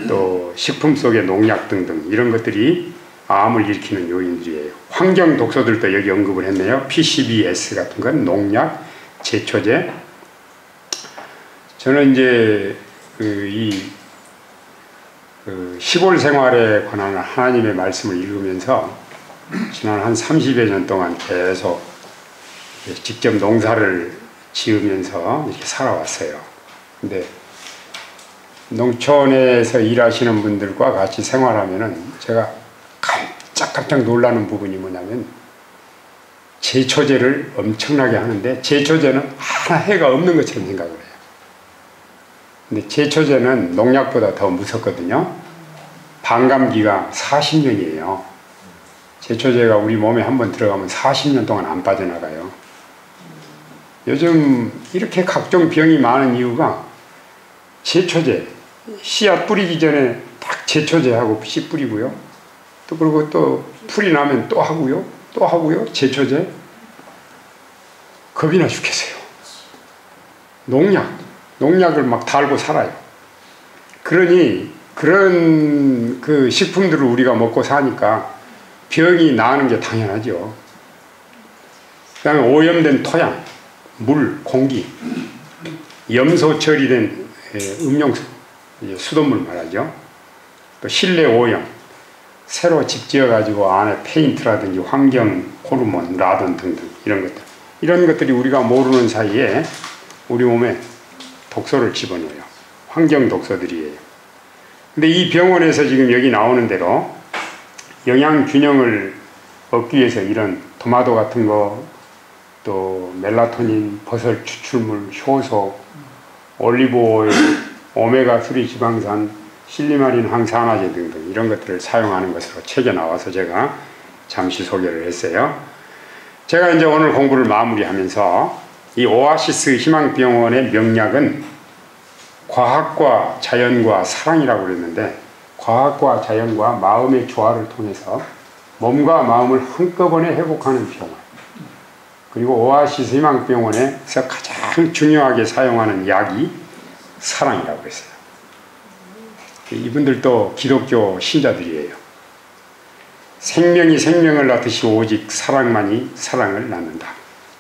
또 식품 속의 농약 등등 이런 것들이 암을 일으키는 요인들이에요. 환경 독소들도 여기 언급을 했네요. PCBS 같은 건 농약, 제초제. 저는 이제 시골 생활에 관한 하나님의 말씀을 읽으면서 지난 한 30여 년 동안 계속 직접 농사를 지으면서 이렇게 살아왔어요. 근데 농촌에서 일하시는 분들과 같이 생활하면은 제가 깜짝 놀라는 부분이 뭐냐면 제초제를 엄청나게 하는데 제초제는 하나 해가 없는 것처럼 생각을 해요. 근데 제초제는 농약보다 더 무섭거든요. 반감기가 40년이에요. 제초제가 우리 몸에 한번 들어가면 40년 동안 안 빠져나가요. 요즘 이렇게 각종 병이 많은 이유가 제초제, 씨앗 뿌리기 전에 딱 제초제하고 씨 뿌리고요. 또 그리고 또 풀이 나면 또 하고요. 제초제. 겁이나 죽겠어요. 농약을 막 달고 살아요. 그러니 그런 그 식품들을 우리가 먹고 사니까 병이 나는 게 당연하죠. 그 다음에 오염된 토양, 물, 공기, 염소 처리된 음용수, 수돗물 말하죠. 또 실내 오염, 새로 집 지어가지고 안에 페인트라든지 환경 호르몬, 라돈 등등 이런 것들이 우리가 모르는 사이에 우리 몸에 독소를 집어넣어요. 환경 독소들이에요. 근데 이 병원에서 지금 여기 나오는 대로 영양 균형을 얻기 위해서 이런 토마토 같은 거, 또 멜라토닌, 버섯 추출물, 효소, 올리브오일, 오메가3 지방산, 실리마린 항산화제 등등 이런 것들을 사용하는 것으로 책에 나와서 제가 잠시 소개를 했어요. 제가 이제 오늘 공부를 마무리하면서 이 오아시스 희망병원의 명약은 과학과 자연과 사랑이라고 그랬는데 과학과 자연과 마음의 조화를 통해서 몸과 마음을 한꺼번에 회복하는 병원, 그리고 오아시스 희망병원에서 가장 중요하게 사용하는 약이 사랑이라고 그랬어요. 이분들도 기독교 신자들이에요. 생명이 생명을 낳듯이 오직 사랑만이 사랑을 낳는다.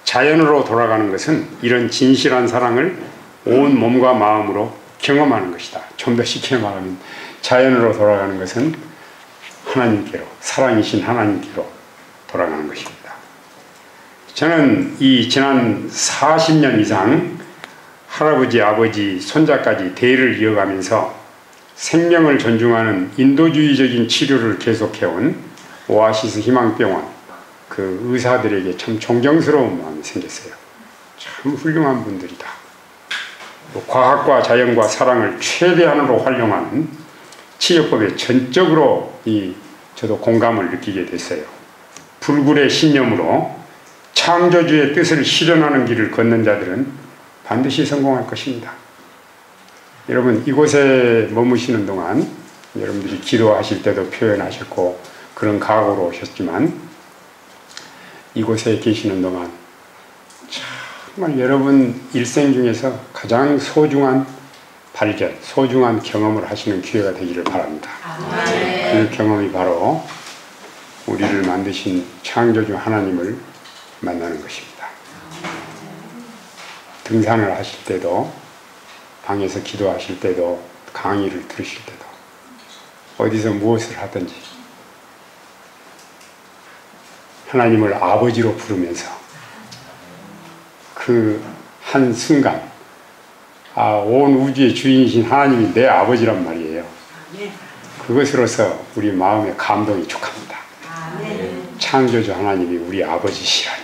자연으로 돌아가는 것은 이런 진실한 사랑을 온 몸과 마음으로 경험하는 것이다. 좀 더 쉽게 말하면 자연으로 돌아가는 것은 하나님께로, 살아계신 하나님께로 돌아가는 것입니다. 저는 이 지난 40년 이상 할아버지, 아버지, 손자까지 대를 이어가면서 생명을 존중하는 인도주의적인 치료를 계속해온 오아시스 희망병원 그 의사들에게 참 존경스러운 마음이 생겼어요. 참 훌륭한 분들이다. 또 과학과 자연과 사랑을 최대한으로 활용한 치유법에 전적으로 저도 공감을 느끼게 됐어요. 불굴의 신념으로 창조주의 뜻을 실현하는 길을 걷는 자들은 반드시 성공할 것입니다. 여러분, 이곳에 머무시는 동안 여러분들이 기도하실 때도 표현하셨고 그런 각오로 오셨지만 이곳에 계시는 동안 정말 여러분 일생 중에서 가장 소중한 발견, 소중한 경험을 하시는 기회가 되기를 바랍니다. 그 경험이 바로 우리를 만드신 창조주 하나님을 만나는 것입니다. 등산을 하실 때도, 방에서 기도하실 때도, 강의를 들으실 때도, 어디서 무엇을 하든지 하나님을 아버지로 부르면서 그 한 순간 온 우주의 주인이신 하나님이 내 아버지란 말이에요. 그것으로서 우리 마음에 감동이 촉합니다. 창조주 하나님이 우리 아버지시라니.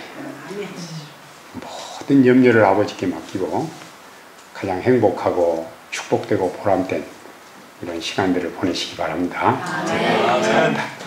모든 염려를 아버지께 맡기고 가장 행복하고 축복되고 보람된 이런 시간들을 보내시기 바랍니다. 감사합니다.